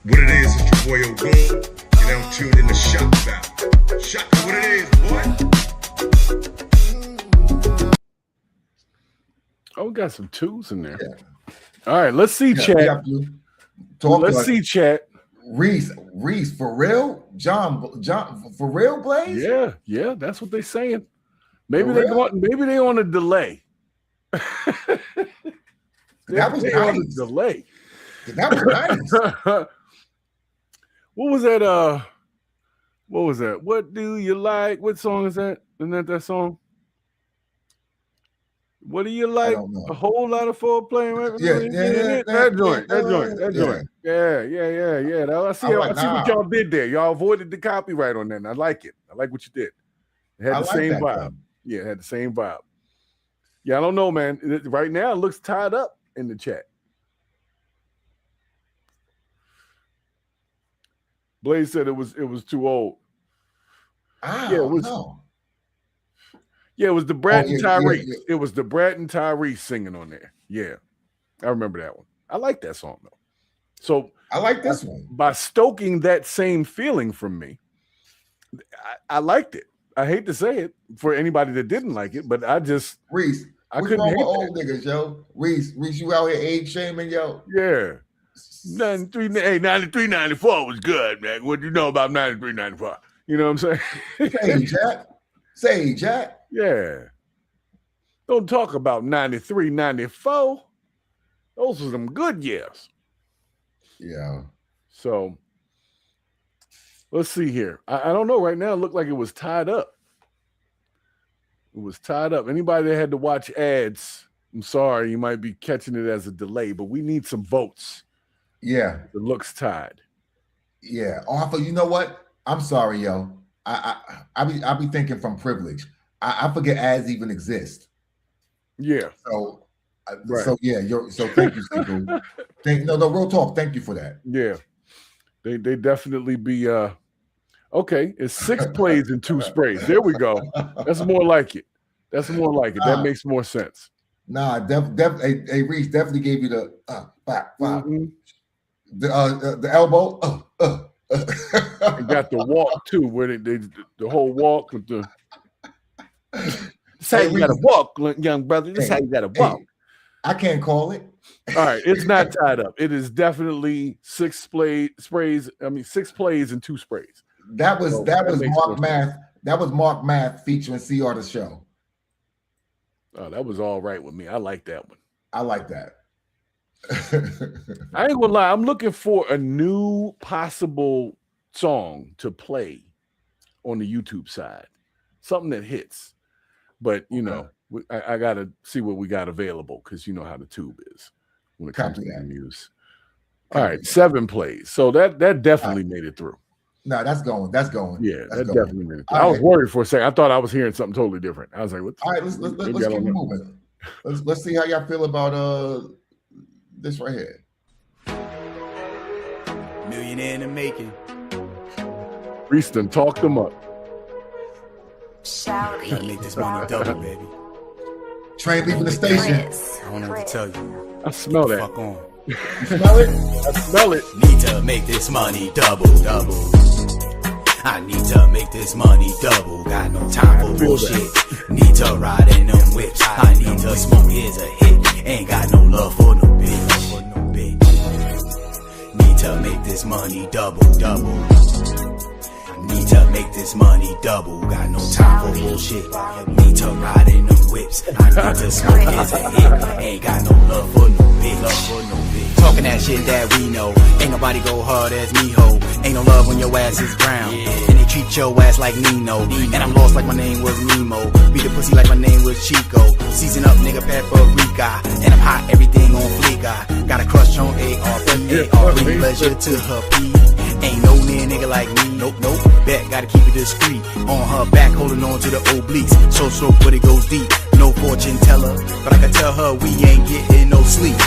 What it is your boy O'Goon, and I'm tuned in to Shak Value. Shak, what it is, boy? Oh, we got some twos in there. Yeah. All right, let's see, chat. Let's see, chat. Reese, for real? John, for real, Blaze? Yeah, that's what they're saying. Maybe they on a delay. That was nice. On a delay. That was nice. What was that? What was that? What do you like? What song is that? Isn't that song? What do you like? A whole lot of foreplay. Yeah. That joint. Yeah. I see what y'all did there. Y'all avoided the copyright on that. And I like it. I like what you did. It had the same vibe. Yeah, it had the same vibe. Yeah, I don't know, man. Right now, it looks tied up in the chat. Blaze said it was too old. It was the Brat and Tyrese. Yeah. It was the Brat and Tyrese singing on there. Yeah, I remember that one. I like that song though. So I like this one. By stoking that same feeling from me, I liked it. I hate to say it for anybody that didn't like it, but I just Reese. I couldn't hate old niggas, yo. Reese, you out here age shaming, yo. Yeah. 93, 94 was good, man. What do you know about 93, 94? You know what I'm saying? Say, Jack. Yeah. Don't talk about 93, 94. Those were some good years. Yeah. So let's see here. I don't know. Right now, it looked like it was tied up. It was tied up. Anybody that had to watch ads, I'm sorry, you might be catching it as a delay, but we need some votes. Yeah. It looks tied. Yeah. Arthur, you know what? I'm sorry, yo. I be thinking from privilege. I forget ads even exist. Yeah. So right. So yeah, so thank you, Cinco. No, real talk. Thank you for that. Yeah. They definitely be okay. It's 6 plays and 2 sprays. There we go. That's more like it. That makes more sense. Nah, Reese definitely gave you the back, mm-hmm. the elbow. And got the walk too, where they the whole walk with the. This how you gotta walk, young brother. This how you gotta walk. I can't call it. All right, it's not tied up. It is definitely 6 plays. I mean, 6 plays and 2 sprays. That was Mark Math. That was Mark Math featuring CR the show. Oh, that was all right with me. I like that one. I like that. I ain't gonna lie. I'm looking for a new possible song to play on the YouTube side. Something that hits. But, you know, I got to see what we got available because you know how the tube is when it comes to the news. All right, 7 plays. So that definitely made it through. No, that's going. Yeah, that definitely made it through. I was worried for a second. I thought I was hearing something totally different. I was like, what? All right, let's keep moving. Let's see how y'all feel about this right here. Millionaire in the making. Reeston, talk them up. Gotta make this money double, baby. Train leaving the station. I don't know what to tell you. I smell that. Fuck on. You smell it? I smell it. Need to make this money double. I need to make this money double. Got no time for bullshit. Need to ride in them whips. I need to smoke. Here's a hit. Ain't got no love for no bitch. Need to make this money double. Need to make this money double. Got no time for bullshit. Need to ride in them whips. I need to smoke. Here's a hit. Ain't got no love for no bitch. Talking that shit that we know. Ain't nobody go hard as me, ho. Ain't no love when your ass is brown. And they treat your ass like Nino. And I'm lost like my name was Nemo. Beat the pussy like my name was Chico. Season up, nigga, paprika. And I'm hot, everything on fleek. Got a crush on AR. Bring pleasure to her P. Ain't no near nigga like me. Nope. Bet, gotta keep it discreet. On her back, holding on to the obliques. So slow, but it goes deep. No fortune teller, but I can tell her we ain't getting no sleep.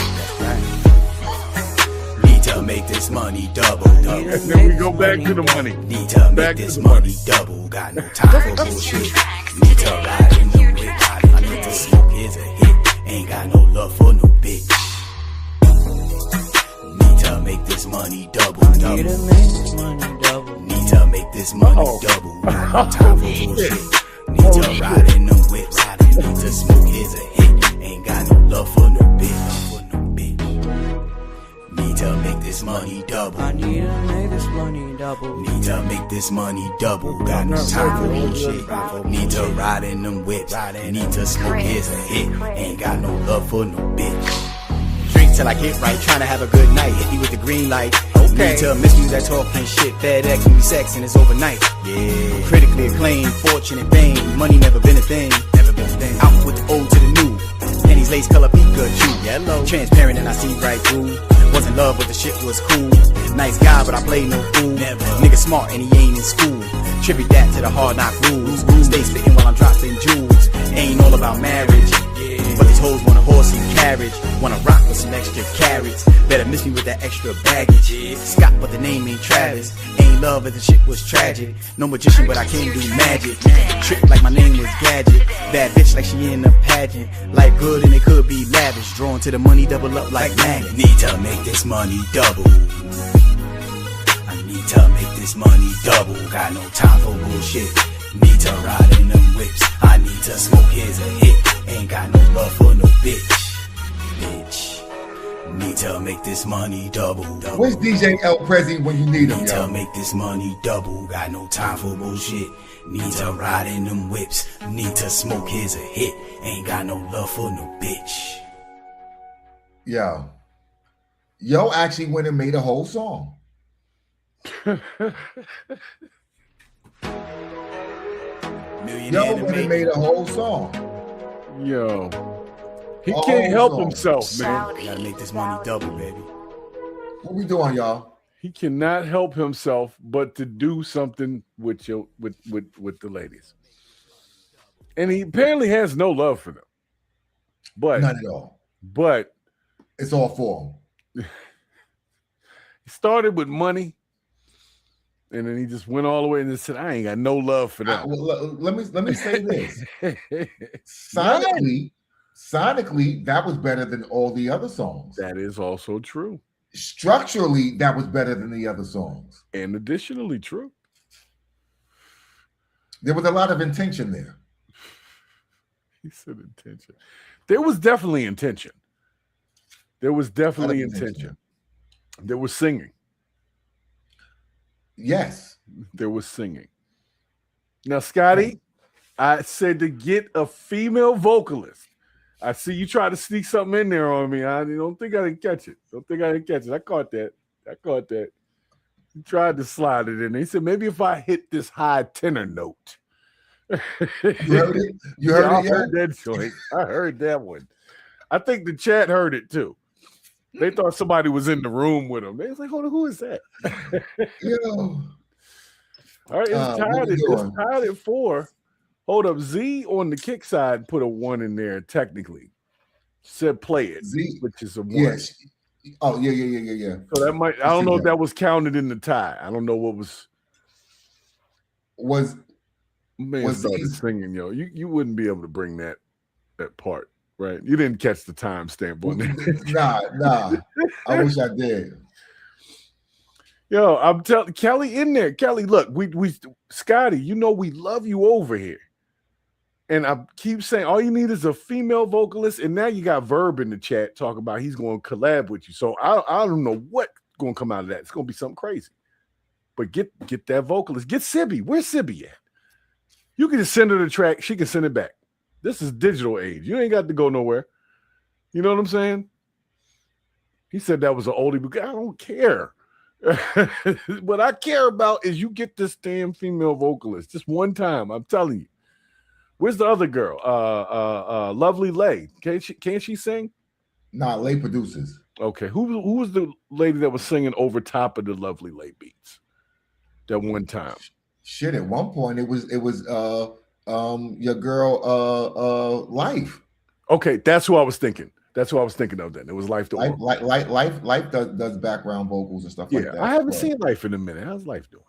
Need to make this money double. And then we go back to the money. Need to make this money double. Got no time for bullshit. Need to ride in the whip. I need to smoke. Here's a hit. Ain't got no love for no bitch. Need to make this money double. Need to make this money double. Need to make this money double. Got no time for bullshit. Need to ride in them whips. Need to smoke. Here's a hit. Ain't got no love for no bitch. Need to make this money double. I need to make this money double. Need to make this money double. Got no time for bullshit. Need to ride in them whips. Need to smoke. Here's a hit. Ain't got no love for no bitch. Drink till I get right. Tryna have a good night. Hit me with the green light. Need to miss you that talking shit. FedEx and we sex and it's overnight. Yeah. Critically acclaimed, fortune and fame. Money never been a thing. Out with the old to the new. Pennies lace color Pikachu. Yellow. Transparent and I see right through. Was in love but the shit was cool. Nice guy but I play no fool. Never. Nigga smart and he ain't in school. Tribute that to the hard knock rules. Stay spitting while I'm dropping jewels. Ain't all about marriage. But these hoes want a horse and carriage. Wanna rock with some extra carrots. Better miss me with that extra baggage. Scott but the name ain't Travis. Ain't love but the shit was tragic. No magician but I can do magic. Trick like my name was Gadget. Bad bitch like she in a pageant. Life good and it could be lavish. Drawn to the money, double up like magnet. Need to make this money double. I need to make this money double. Got no time for bullshit. Need to ride in them whips. I need to smoke. Here's a hit. Ain't got no love for no bitch. Need to make this money double. Where's DJ El Prezi when you need him, Need to make this money double. Got no time for bullshit. Need to ride in them whips. Need to smoke. Here's a hit. Ain't got no love for no bitch. Yo actually went and made a whole song. Yo went and made a whole song. Yo. He can't help himself, man. Gotta make this money double, baby. What we doing, y'all? He cannot help himself but to do something with the ladies. And he apparently has no love for them. But none at all. But it's all for him. He started with money, and then he just went all the way and just said, I ain't got no love for that. Let me say this. Sonically, that was better than all the other songs. That is also true. Structurally, that was better than the other songs. And additionally true. There was a lot of intention there. He said intention. There was definitely intention. There was definitely intention. There was singing. Yes. There was singing. Now, Scotty, I said to get a female vocalist. I see you try to sneak something in there on me. I don't think I didn't catch it. I caught that. He tried to slide it in. He said, maybe if I hit this high tenor note. You heard it? You heard it? I heard that joint. I heard that one. I think the chat heard it too. They thought somebody was in the room with them. They was like, hold on, who is that? Yo. All right, it's tied at 4. Hold up. Z on the kick side put a 1 in there technically. Said play it, Z, which is a 1. Yes. Oh, yeah. So that might, I don't know if that was counted in the tie. I don't know what was started singing, yo. You wouldn't be able to bring that part, right? You didn't catch the timestamp on that. Nah. I wish I did. Yo, I'm telling Kelly in there. Kelly, look, we Scotty, you know we love you over here. And I keep saying all you need is a female vocalist, and now you got Verb in the chat talking about he's going to collab with you. So I don't know what's going to come out of that. It's going to be something crazy. But get that vocalist. Get Sibby. Where's Sibby at? You can just send her the track. She can send it back. This is digital age. You ain't got to go nowhere. You know what I'm saying? He said that was an oldie, but I don't care. What I care about is you get this damn female vocalist just one time. I'm telling you. Where's the other girl? Lovely Lay. Can't she sing? Nah, Lay produces. Okay. Who was the lady that was singing over top of the Lovely Lay beats that one time? Shit, at one point it was your girl Life. Okay, that's who I was thinking. That's what I was thinking of then. It was Life. Life does background vocals and stuff like that. I haven't seen Life in a minute. How's Life doing?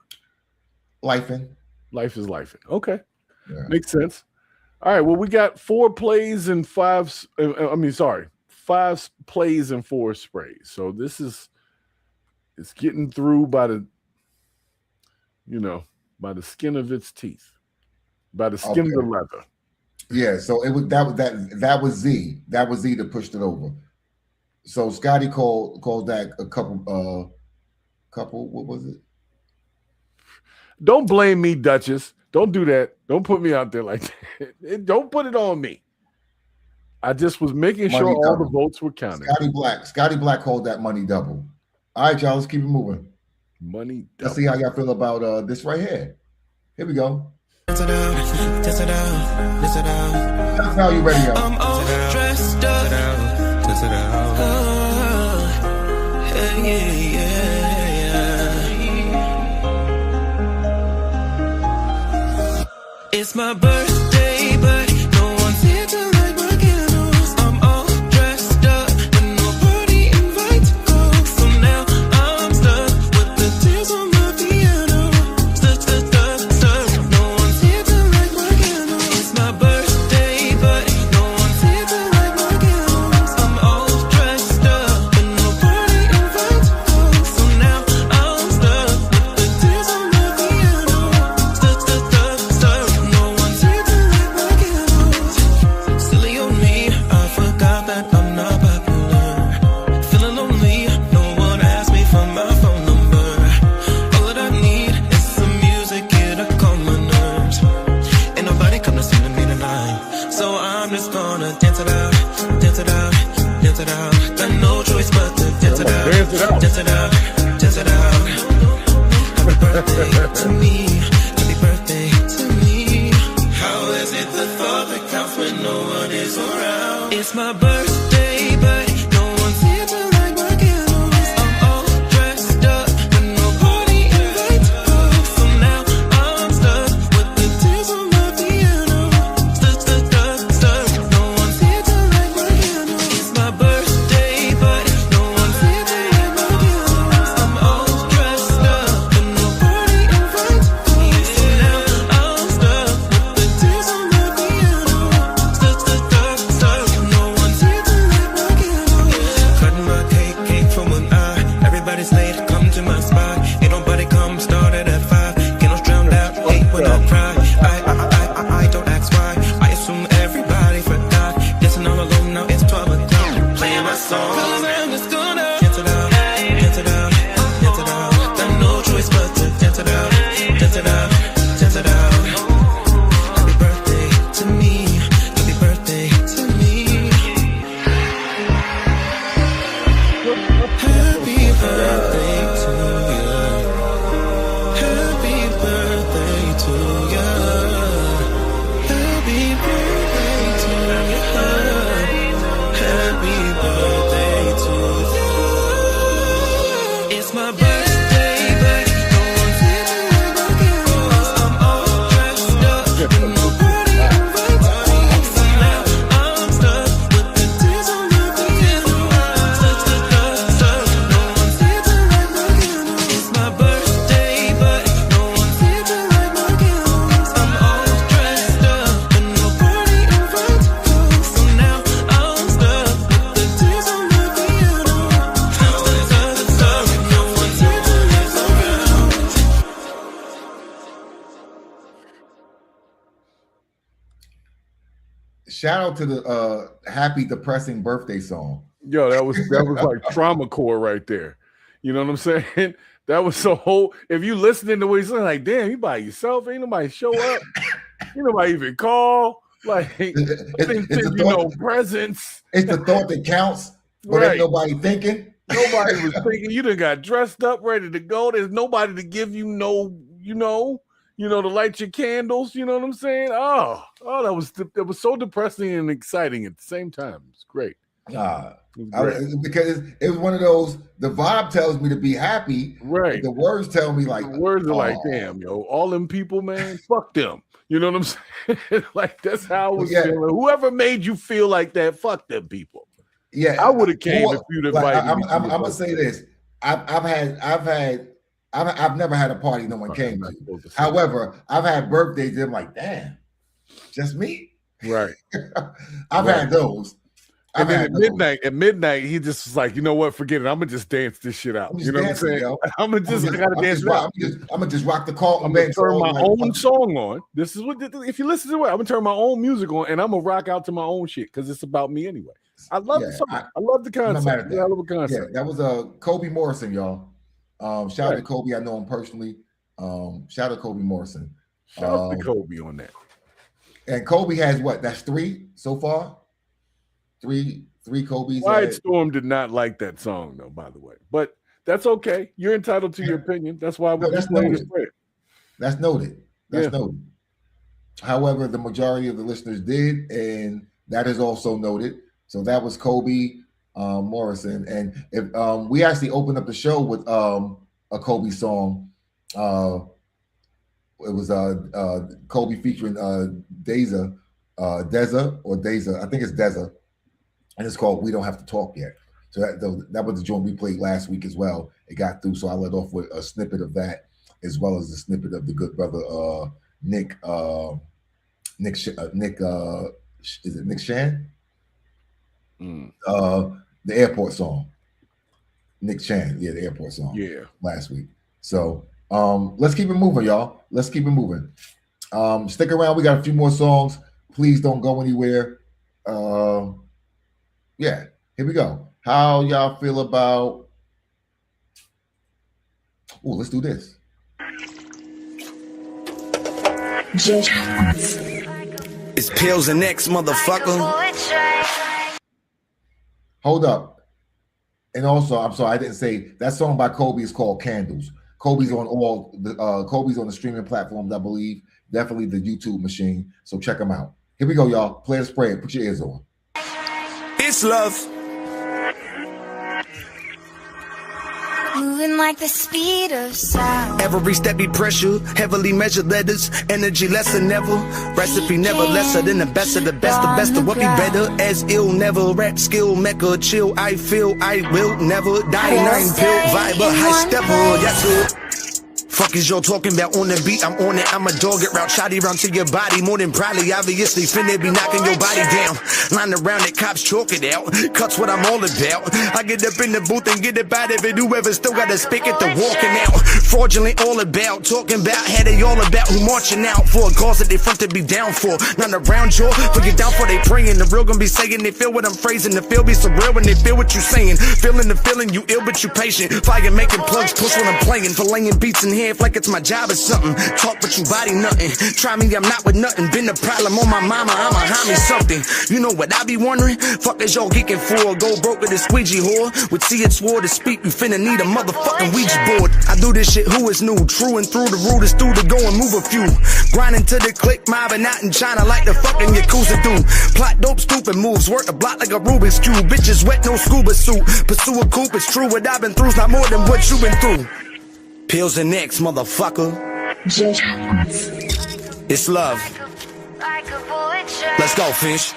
Life is lifing. Okay. Yeah. Makes sense. All right. Well, we got 4 plays and 5. 5 plays and 4 sprays. So it's getting through by the skin of its teeth, by the skin of the leather. Yeah, so that was Z. That was Z that pushed it over. So Scotty called that a couple. What was it? Don't blame me, Duchess. Don't do that. Don't put me out there like that. Don't put it on me. I just was making sure all the votes were counted. Scotty Black called that money double. All right, y'all. Let's keep it moving. Money double. Let's see how y'all feel about this right here. Here we go. Shak Value Radio. I'm all dressed up. It's my birthday, but no one's here to light my candles. I'm all dressed up, but nobody invite to go. So now I'm stuck with the tears on my piano. Stuck. No one's here to light my candles. It's my birthday, but no one's here to light my candles. I'm all dressed up, but nobody invite to go. So now I'm stuck with the tears on my piano. Stuck. No one's here to light my candles. Silly on me, I forgot that I'm not popular. Feeling lonely, no one asked me for my phone number. All that I need is some music here to calm my nerves. Ain't nobody come to sing to me tonight, so I'm just gonna dance it out. Got no choice but to dance it out. Happy birthday to me. Happy birthday to me. How is it the thought that counts when no one is around? It's my birthday, but no one's here to light my candles. I'm all dressed up, but for one eye. Everybody's late, come to my spot. Ain't nobody come, started at 5. Get us drowned out, hate when I cry. I don't ask why. I assume everybody forgot. Guessing all alone now, it's 12 o'clock. Playing my song. Cause I'm just gonna dance it out, dance it out, dance it out. Got no choice but to dance it out, dance it out, dance it out. Happy birthday to me. Happy birthday to me. Happy birthday to you. Happy birthday to you. Happy birthday to you. Happy birthday to you. It's my birthday, but no one's here to live again. 'Cause I'm all dressed up and nobody invites me. So now I'm stuck with the tears on my piano. Stuck. No one's here to light my candles. It's my birthday, but no one's here to light my candles. I'm all dressed up and nobody invites me. So now I'm stuck with the tears on my piano. Stuck. No one's here to light my candles. Shout out to the happy depressing birthday song. Yo, that was like trauma core right there. You know what I'm saying? That was so whole. If you listening to what he's saying, like, damn, you by yourself, ain't nobody show up, ain't nobody even call. Like, It's you the know, thought, presents. it's the thought that counts, but Right. ain't nobody thinking. Nobody was thinking. You done got dressed up, ready to go. There's nobody to give you no, to light your candles. You know what I'm saying? Oh, that was so depressing and exciting at the same time. It's great. Because it was one of those. The vibe tells me to be happy, Right. The words tell me like The words are like, "Aw." damn, yo, all them people, man, fuck them. You know what I'm saying? Like, that's how I was Yeah. feeling. Whoever made you feel like that, fuck them people. Yeah, I would have came if you'd like, invited me. I'm gonna say this. I've never had a party no one came to. However, I've had birthdays that I'm like, damn, just me. Right. I've Right. had those. And then at midnight, he just was like, you know what? Forget it. I'm gonna just dance this shit out. You know what I'm saying? I gotta dance it out. I'm gonna just rock the call. I'm gonna turn my own song on. This is what if you listen to it, I'm gonna turn my own music on and I'm gonna rock out to my own shit because it's about me anyway. I love the song. I love the concept. I love the concept. Yeah, that was Kobe Morrison, y'all. Shout out to Kobe. I know him personally. Shout out to Kobe Morrison. Shout out to Kobe on that. And Kobe has what? That's 3 so far. Three Kobe's. Quiet Storm did not like that song, though, by the way. But that's okay. You're entitled to your opinion. That's why we're playing this prayer. That's noted. That's noted. However, the majority of the listeners did, and that is also noted. So that was Kobe Morrison. And if we actually opened up the show with a Kobe song. It was Kobe featuring Deza. I think it's Deza. And it's called "We Don't Have to Talk Yet." So that was the joint we played last week as well. It got through, so I let off with a snippet of that, as well as a snippet of the good brother Nick. Is it Nick Shan? The airport song. Nick Chan, the airport song. Yeah, last week. So let's keep it moving, y'all. Let's keep it moving. Stick around. We got a few more songs. Please don't go anywhere. Yeah, here we go. How y'all feel about? Oh, let's do this. It's pills and X, motherfucker. Hold up. And also, I'm sorry, I didn't say that song by Kobe is called Candles. Kobe's on all the Kobe's on the streaming platforms, I believe. Definitely the YouTube machine. So check them out. Here we go, y'all. Play the spray. Put your ears on. It's love. Moving like the speed of sound. Every step be pressure, heavily measured letters, energy less than ever. Recipe never lesser than the best of the best. The best of what be better as ill. Never rap skill, mecca chill. I feel I will never die. Nine pill vibe, high stepper. Yes, sir. Fuck is y'all talking about on the beat? I'm on it, I'm a dog it route, shotty round to your body. More than probably, obviously, finna be knocking your body down. Line around it, cops chalk it out. Cuts what I'm all about. I get up in the booth and get about it, but whoever still got a spick at the walking out. Fraudulent all about, talking about how they all about who marching out for a cause that they front to be down for. None around you, for you down for they praying. The real gonna be saying they feel what I'm phrasing. The feel be so real when they feel what you saying. Feeling the feeling, you ill but you patient. Fire making plugs, push when I'm playing. For laying beats in half like it's my job or something. Talk but you body nothing. Try me, I'm not with nothing. Been a problem on my mama, I'ma hide me something. You know what I be wondering? Fuck is y'all geeking for? Go broke with a squeegee whore. With see it swore to speak, you finna need a motherfucking Ouija board. I do this shit, who is new? True and through the root is through to go and move a few. Grinding to the click, mobbing out in China like the fucking Yakuza do. Plot dope, stupid moves, work the block like a Rubik's Cube. Bitches wet, no scuba suit. Pursue a coupe, it's true. What I've been through's not more than what you've been through. Pills and X, motherfucker. It's love. Let's go, fish.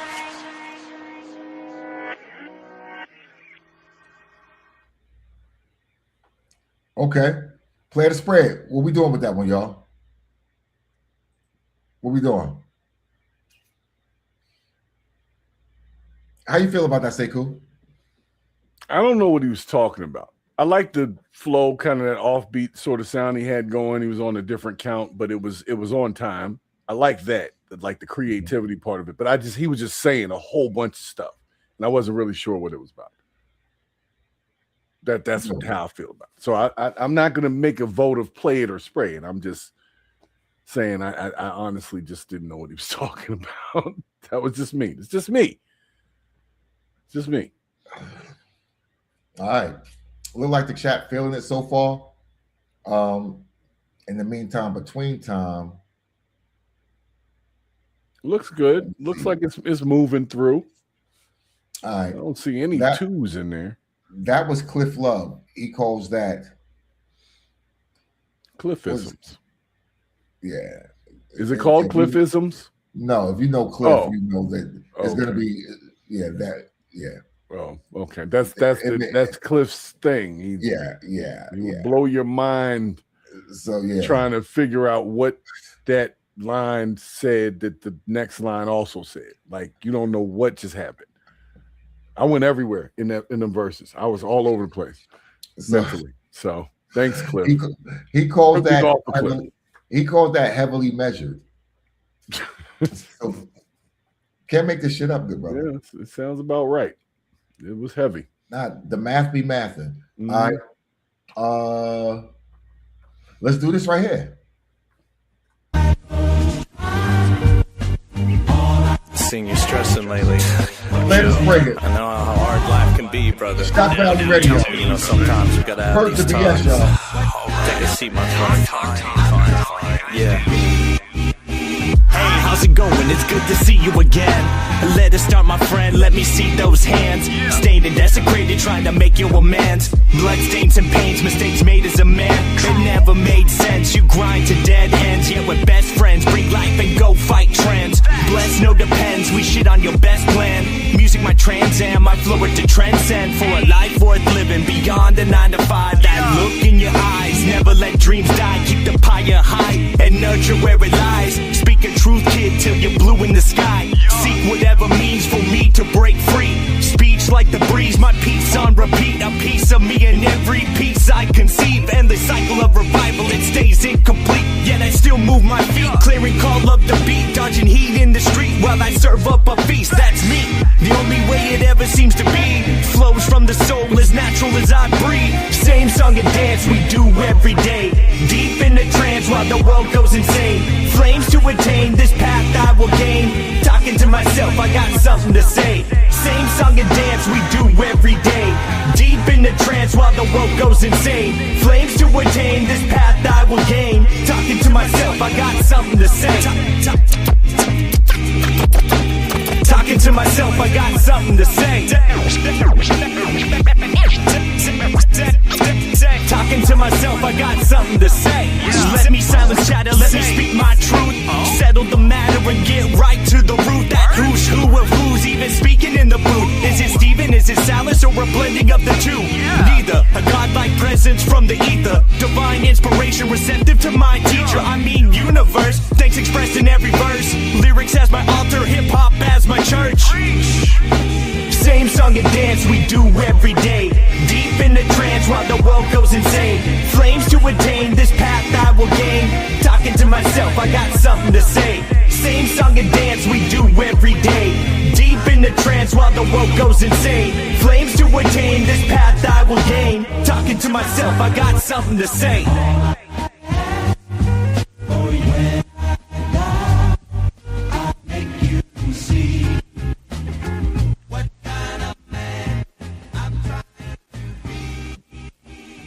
Okay. Play the spread. What we doing with that one, y'all? What we doing? How you feel about that, Sekou? I don't know what he was talking about. I like the flow, kind of that offbeat sort of sound he had going. He was on a different count, but it was on time. I like that, like the creativity part of it. But he was just saying a whole bunch of stuff, and I wasn't really sure what it was about. That's how I feel about it. So I'm not going to make a vote of play it or spray it. I'm just saying I honestly just didn't know what he was talking about. That was just me. It's just me. It's just me. All right. Look like the chat feeling it so far. In the meantime, between time. Looks good. Looks like it's moving through. All right. I don't see any twos in there. That was Cliff Love. He calls that Cliffisms. Yeah. Is it called Cliffisms? No, if you know Cliff, you know that it's gonna be Oh, okay. That's Cliff's thing. He would blow your mind. So trying to figure out what that line said that the next line also said. Like you don't know what just happened. I went everywhere in them verses. I was all over the place mentally. So thanks, Cliff. He called that heavily measured. So, can't make this shit up, good brother. Yeah, it sounds about right. It was heavy. The math be mathing. Mm-hmm. All right. Let's do this right here. Seen you stressing lately. Let's bring it. I know how hard life can be, brother. Shak Value Radio. You know, sometimes you gotta have these times. Take a seat, my friend. Yeah. Hey, how's it going? It's good to see you again. Let us start, my friend, let me see those hands. Stained and desecrated, trying to make you amends. Bloodstains and pains, mistakes made as a man. It never made sense, you grind to dead ends. Yet we're best friends, bring life and go fight trends. Bless, no depends, we shit on your best plan. Music my trans am, I flow it to transcend. For a life worth living, beyond the 9 to 5. That look in your eyes, never let dreams die. Keep the fire high, and nurture where it lies. Speak a truth, kid, till you're blue in the sky. Seek whatever means for me to break free. Speech like the breeze, my piece on repeat. A piece of me in every piece I conceive. And the cycle of revival, it stays incomplete. Yet I still move my feet, clearing call of the beat. Dodging heat in the street while I serve up a feast. That's me, the only way it ever seems to be. Flows from the soul as natural as I breathe. Same song and dance we do every day. Deep in the trance while the world goes insane. Flames to attain, this path I will gain. Talking to myself, I got something to say. Same song and dance we do every day. Deep in the trance while the world goes insane. Flames to attain, this path I will gain. Talking to myself, I got something to say. Talking to myself, I got something to say. Talking to myself, I got something to say. Let me silence chatter, let me speak my truth. Settle the matter and get right to the root. That who's who of who's even speaking in the booth. Is it Steven, is it Salas, or a blending of the two? Neither, a godlike presence presence from the ether. Divine inspiration, receptive to my teacher. I mean universe, thanks expressed in every verse. Lyrics as my altar, hip-hop as my church. Same song and dance we do every day. Deep in the trance while the world goes insane. Flames to attain, this path I will gain. Talking to myself, I got something to say. Same song and dance we do every day. Deep in the trance while the world goes insane. Flames to attain, this path I will gain. Talking to myself, I got something to say.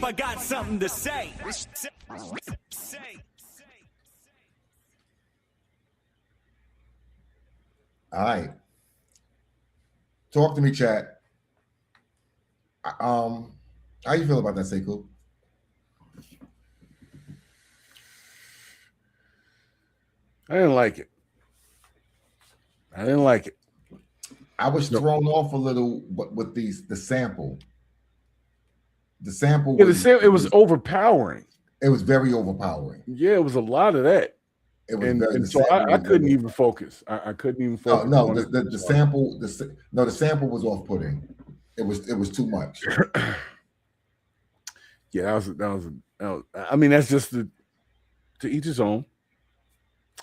I got something to say. All right. Talk to me, chat. How you feel about that, Sekou? I didn't like it. I was thrown off a little with the sample. The sample. Yeah, it was overpowering. It was very overpowering. Yeah, it was a lot of that. It was so I couldn't even focus. I couldn't even focus. No, the sample. The sample was off-putting. It was too much. Yeah, that was. I mean, that's just to each his own.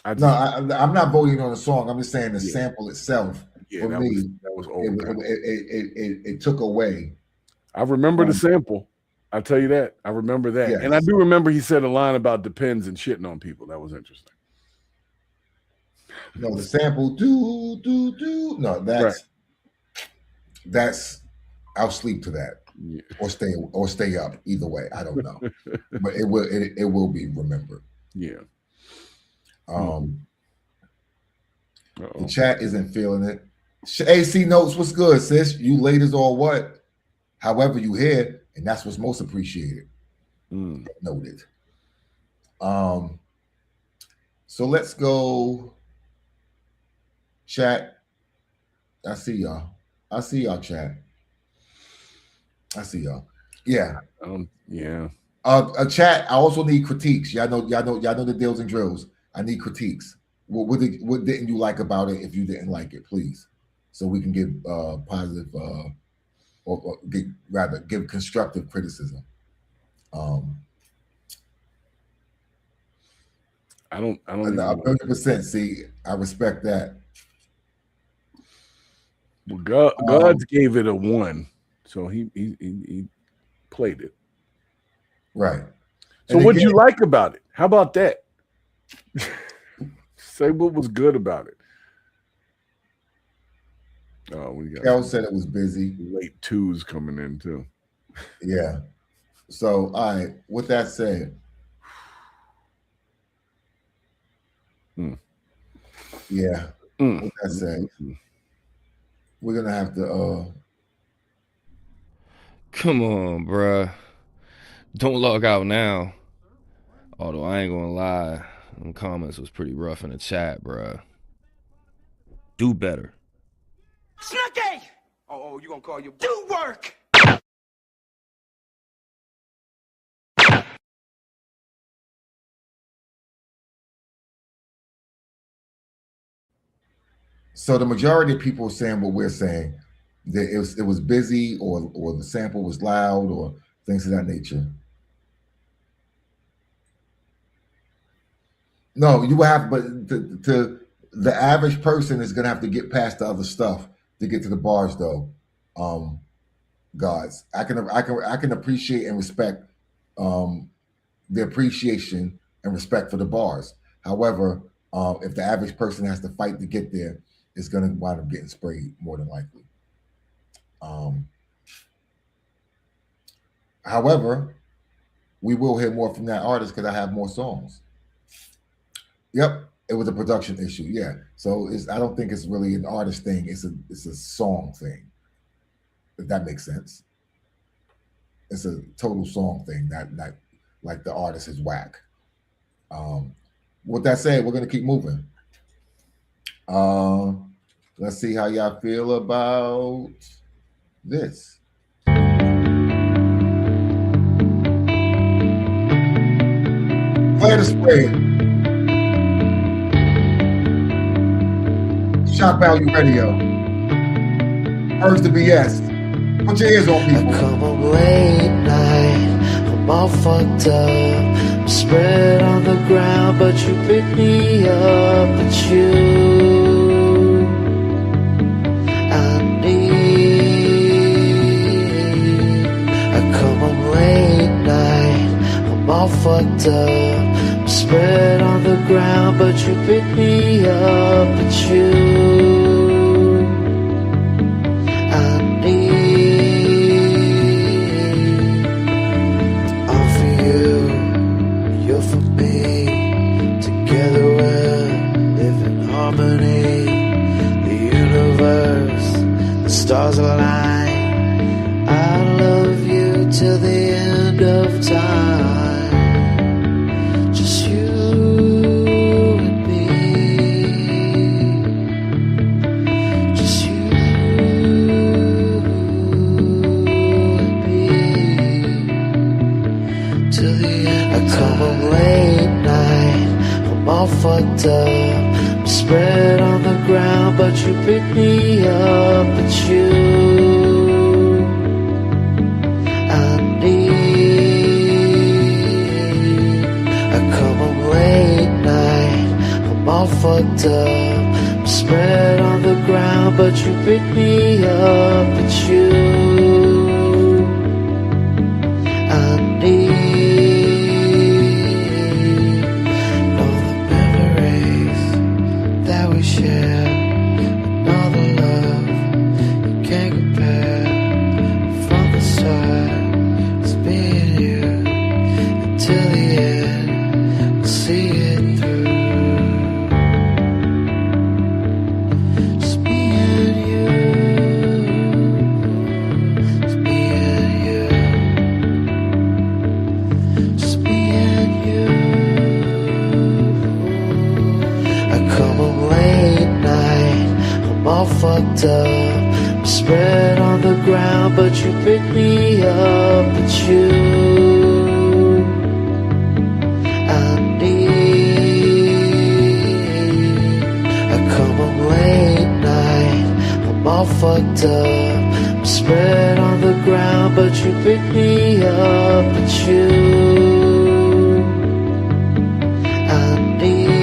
I'm not voting on the song. I'm just saying the sample itself. Yeah, for me, that was overpowering. It took away. I remember the sample. I'll tell you that. I remember that. Yes. And I do remember he said a line about depends and shitting on people. That was interesting. No, the sample do. No, that's I'll sleep to that. Yeah. Or stay up. Either way. I don't know. But it will be remembered. Yeah. The chat isn't feeling it. AC Notes, what's good, sis? You late as all what? However you hear, and that's what's most appreciated. Noted. So let's go. Chat. I see y'all, chat. I see y'all. Yeah. Yeah. Chat. I also need critiques. Y'all know the deals and drills. I need critiques. What didn't you like about it? If you didn't like it, please, so we can give positive or give constructive criticism. I don't 100%. See, I respect that. Well, God gave it a 1, so he played it right. So what did you like about it? How about that? Say what was good about it. Oh, we got. Kel said it was busy. Late 2s coming in too. Yeah. So, all right. With that said, yeah. With that said, we're gonna have to. Come on, bruh. Don't log out now. Although I ain't gonna lie, them comments was pretty rough in the chat, bruh. Do better. Snooky! Oh, you gonna call your do work? So the majority of people are saying what we're saying, that it was busy, or the sample was loud, or things of that nature. No, you have, but to the average person is gonna have to get past the other stuff to get to the bars, though. Guys, I can appreciate and respect the appreciation and respect for the bars. However, if the average person has to fight to get there, it's gonna wind up getting sprayed more than likely. However, we will hear more from that artist because I have more songs. Yep, it was a production issue. Yeah, so I don't think it's really an artist thing. It's a song thing. If that makes sense. It's a total song thing. Not like the artist is whack. With that said, we're gonna keep moving. Let's see how y'all feel about this. Play the spread. Shak Value Radio. Urge the BS. Put your ears on, people. I come home late night, I'm all fucked up. I'm spread on the ground, but you pick me up. It's you I need. I come home late night, I'm all fucked up. I'm spread on the ground, but you pick me up. It's you I need. I'm for you, you're for me. Together we'll live in harmony. The universe, the stars align. I love you till the end of time. Just you and me. Just you and me. Till the end. I come home late night, I'm all fucked up. I'm spread on the ground, but you pick me up. It's you I need. I come home late night, I'm all fucked up. I'm spread on the ground, but you pick me up. It's you I need. All the memories that we share, and all the love you can't compare. From the start, it's being you until the end. We'll see it through. Just me and you. Just me and you. Just me and you. I come home late night, I'm all fucked up. I'm spread on the ground, but you pick me up. It's you I need. I come home late night, I'm all fucked up. I'm spread on the ground, but you pick me up. It's you I need.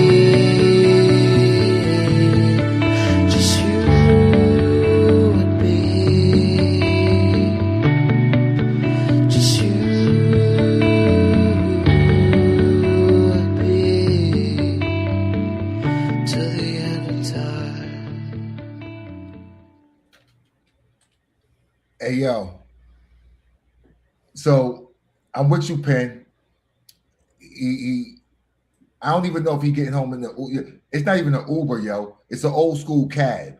Just you and me. Just you and me. Till the end of time. Hey, yo. So I'm with you, Penn. I don't even know if he's getting home in the. It's not even an Uber, yo. It's an old school cab.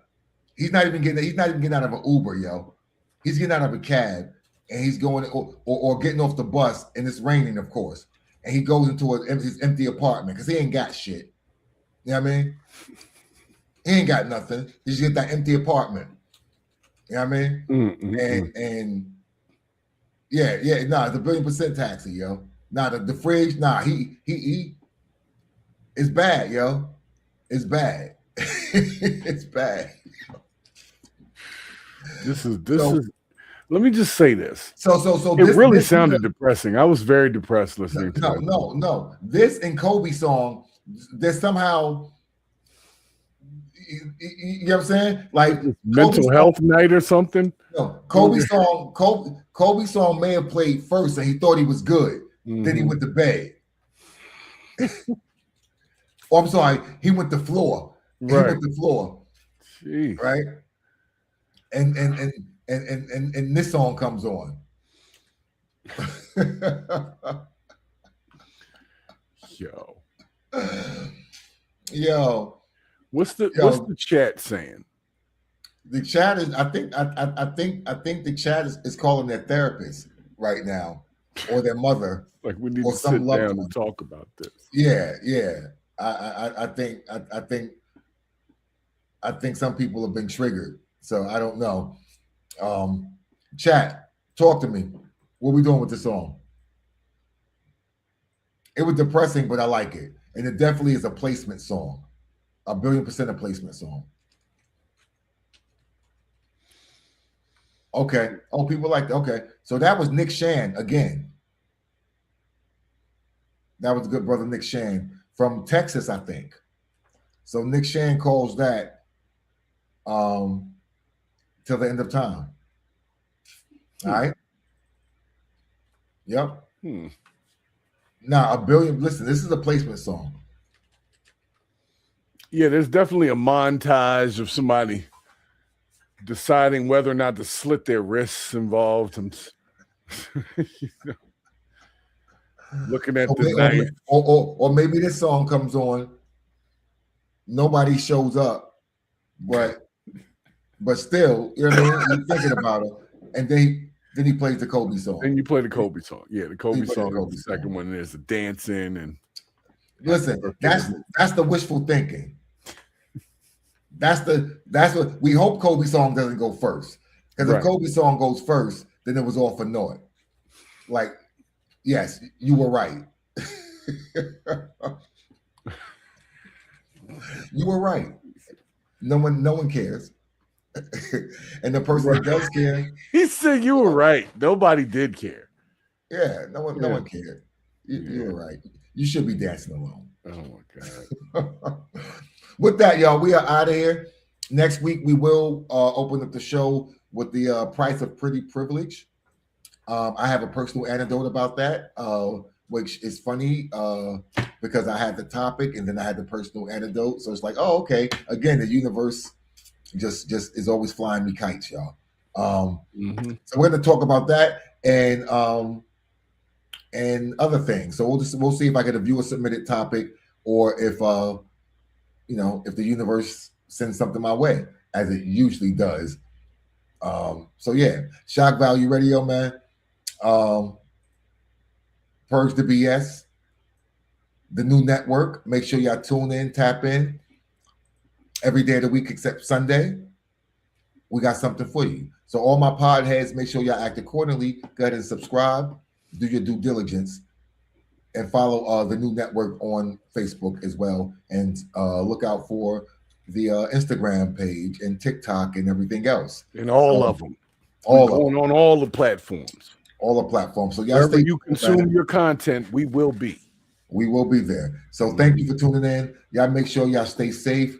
He's not even getting out of an Uber, yo. He's getting out of a cab and he's going or getting off the bus, and it's raining, of course. And he goes into his empty apartment because he ain't got shit. You know what I mean? He ain't got nothing. He just get that empty apartment. You know what I mean? And yeah, it's a 1,000,000,000% taxi, yo. Nah, the fridge, he it's bad, yo. It's bad. It's bad. This is let me just say this. So it really sounded depressing. I was very depressed listening to it. No. This and Kobe's song, there's somehow, you know what I'm saying? Like mental health night or something. No, Kobe's song may have played first and he thought he was good. Then he went to bed. Oh, I'm sorry, he went to floor. He went to floor. Jeez. Right? And this song comes on. Yo. What's the chat saying? The chat is, I think the chat is calling their therapist right now, or their mother. Like we need to sit down and talk about this. Yeah. I think some people have been triggered. So I don't know. Chat, talk to me. What are we doing with this song? It was depressing, but I like it. And it definitely is a placement song. 1,000,000,000% a placement song. Okay. Oh, people like that. Okay. So that was Nick Shan again. That was a good brother, Nick Shan, from Texas, I think. So Nick Shan calls that Till the End of Time. All right. Yep. Now, 1,000,000,000. Listen, this is a placement song. Yeah, there's definitely a montage of somebody deciding whether or not to slit their wrists involved. You know, looking at the knife. Or maybe this song comes on, nobody shows up, but still, you know what I mean? You're thinking about it, and then he plays the Kobe song. Then you play the Kobe song. Yeah, the Kobe song is the second one. There's the dancing and listen. That's the wishful thinking. That's what we hope Kobe song doesn't go first. Because if Kobe song goes first, then it was all for naught. Like, yes, you were right. You were right. No one cares. And the person that does care. He said you were right. Nobody did care. Yeah, no one cared. You were right. You should be dancing alone. Oh my God. With that, y'all, we are out of here. Next week, we will open up the show with the price of pretty privilege. I have a personal anecdote about that, which is funny because I had the topic and then I had the personal anecdote. So it's like, oh, okay. Again, the universe just is always flying me kites, y'all. So we're going to talk about that and other things. So we'll see if I get a viewer submitted topic or if if the universe sends something my way, as it usually does. So yeah, Shak Value Radio, man. Purge the BS, the new network. Make sure y'all tune in, tap in every day of the week except Sunday. We got something for you. So all my pod heads, make sure y'all act accordingly. Go ahead and subscribe, do your due diligence, and follow the new network on Facebook as well. And look out for the Instagram page and TikTok and everything else. And all of them. On all the platforms. All the platforms. So y'all wherever you consume your content, we will be. We will be there. So thank you for tuning in. Y'all make sure y'all stay safe.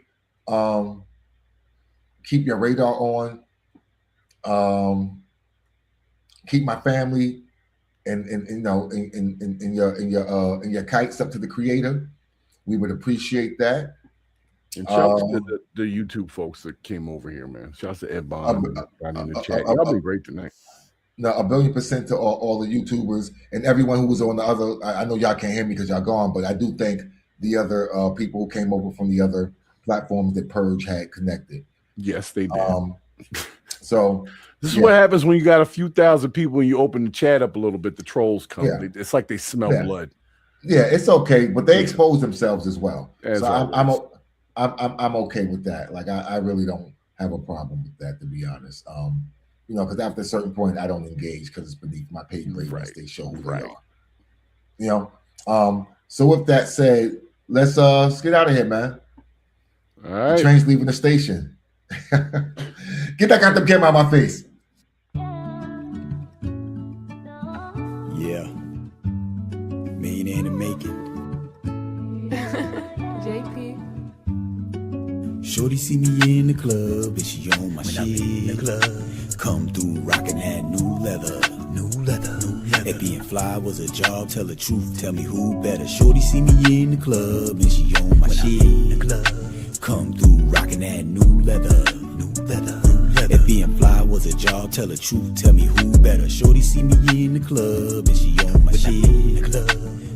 Keep your radar on. Keep my family and your kites up to the Creator. We would appreciate that. And shout out to the YouTube folks that came over here, man. Shout out to Ed Bond in the chat. Y'all be great tonight. No, 1,000,000% to all the YouTubers and everyone who was on the other. I know y'all can't hear me because y'all gone, but I do thank the other people who came over from the other platforms that Purge had connected. Yes, they did. So this is what happens when you got a few thousand people and you open the chat up a little bit. The trolls come. Yeah. It's like they smell blood. Yeah, it's okay, but they expose themselves as well. So I'm okay with that. Like I really don't have a problem with that, to be honest. Because after a certain point, I don't engage because it's beneath my pay grade. Right. They show who they are. So with that said, let's get out of here, man. All right. The train's leaving the station. Get that goddamn camera out of my face. Yeah. Million in the making. JP. Shorty see me in the club and she on my shit. In the club. Come through rocking that new leather. If being fly was a job, tell the truth, tell me who better. Shorty see me in the club and she on my shit. In the club. Come through rocking that new leather. If being fly was a job, tell the truth, tell me who better. Shorty see me in the club and she on my shit. In the club.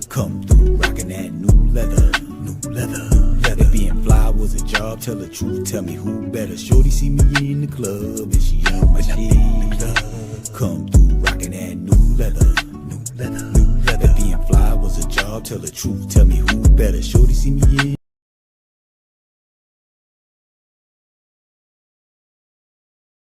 Come through rocking that new leather. If being fly was a job, tell the truth, tell me who better. Shorty see me in the club and she on my shit. In the club. Come through rocking that new leather. If being fly was a job, tell the truth, tell me who better. Shorty see me in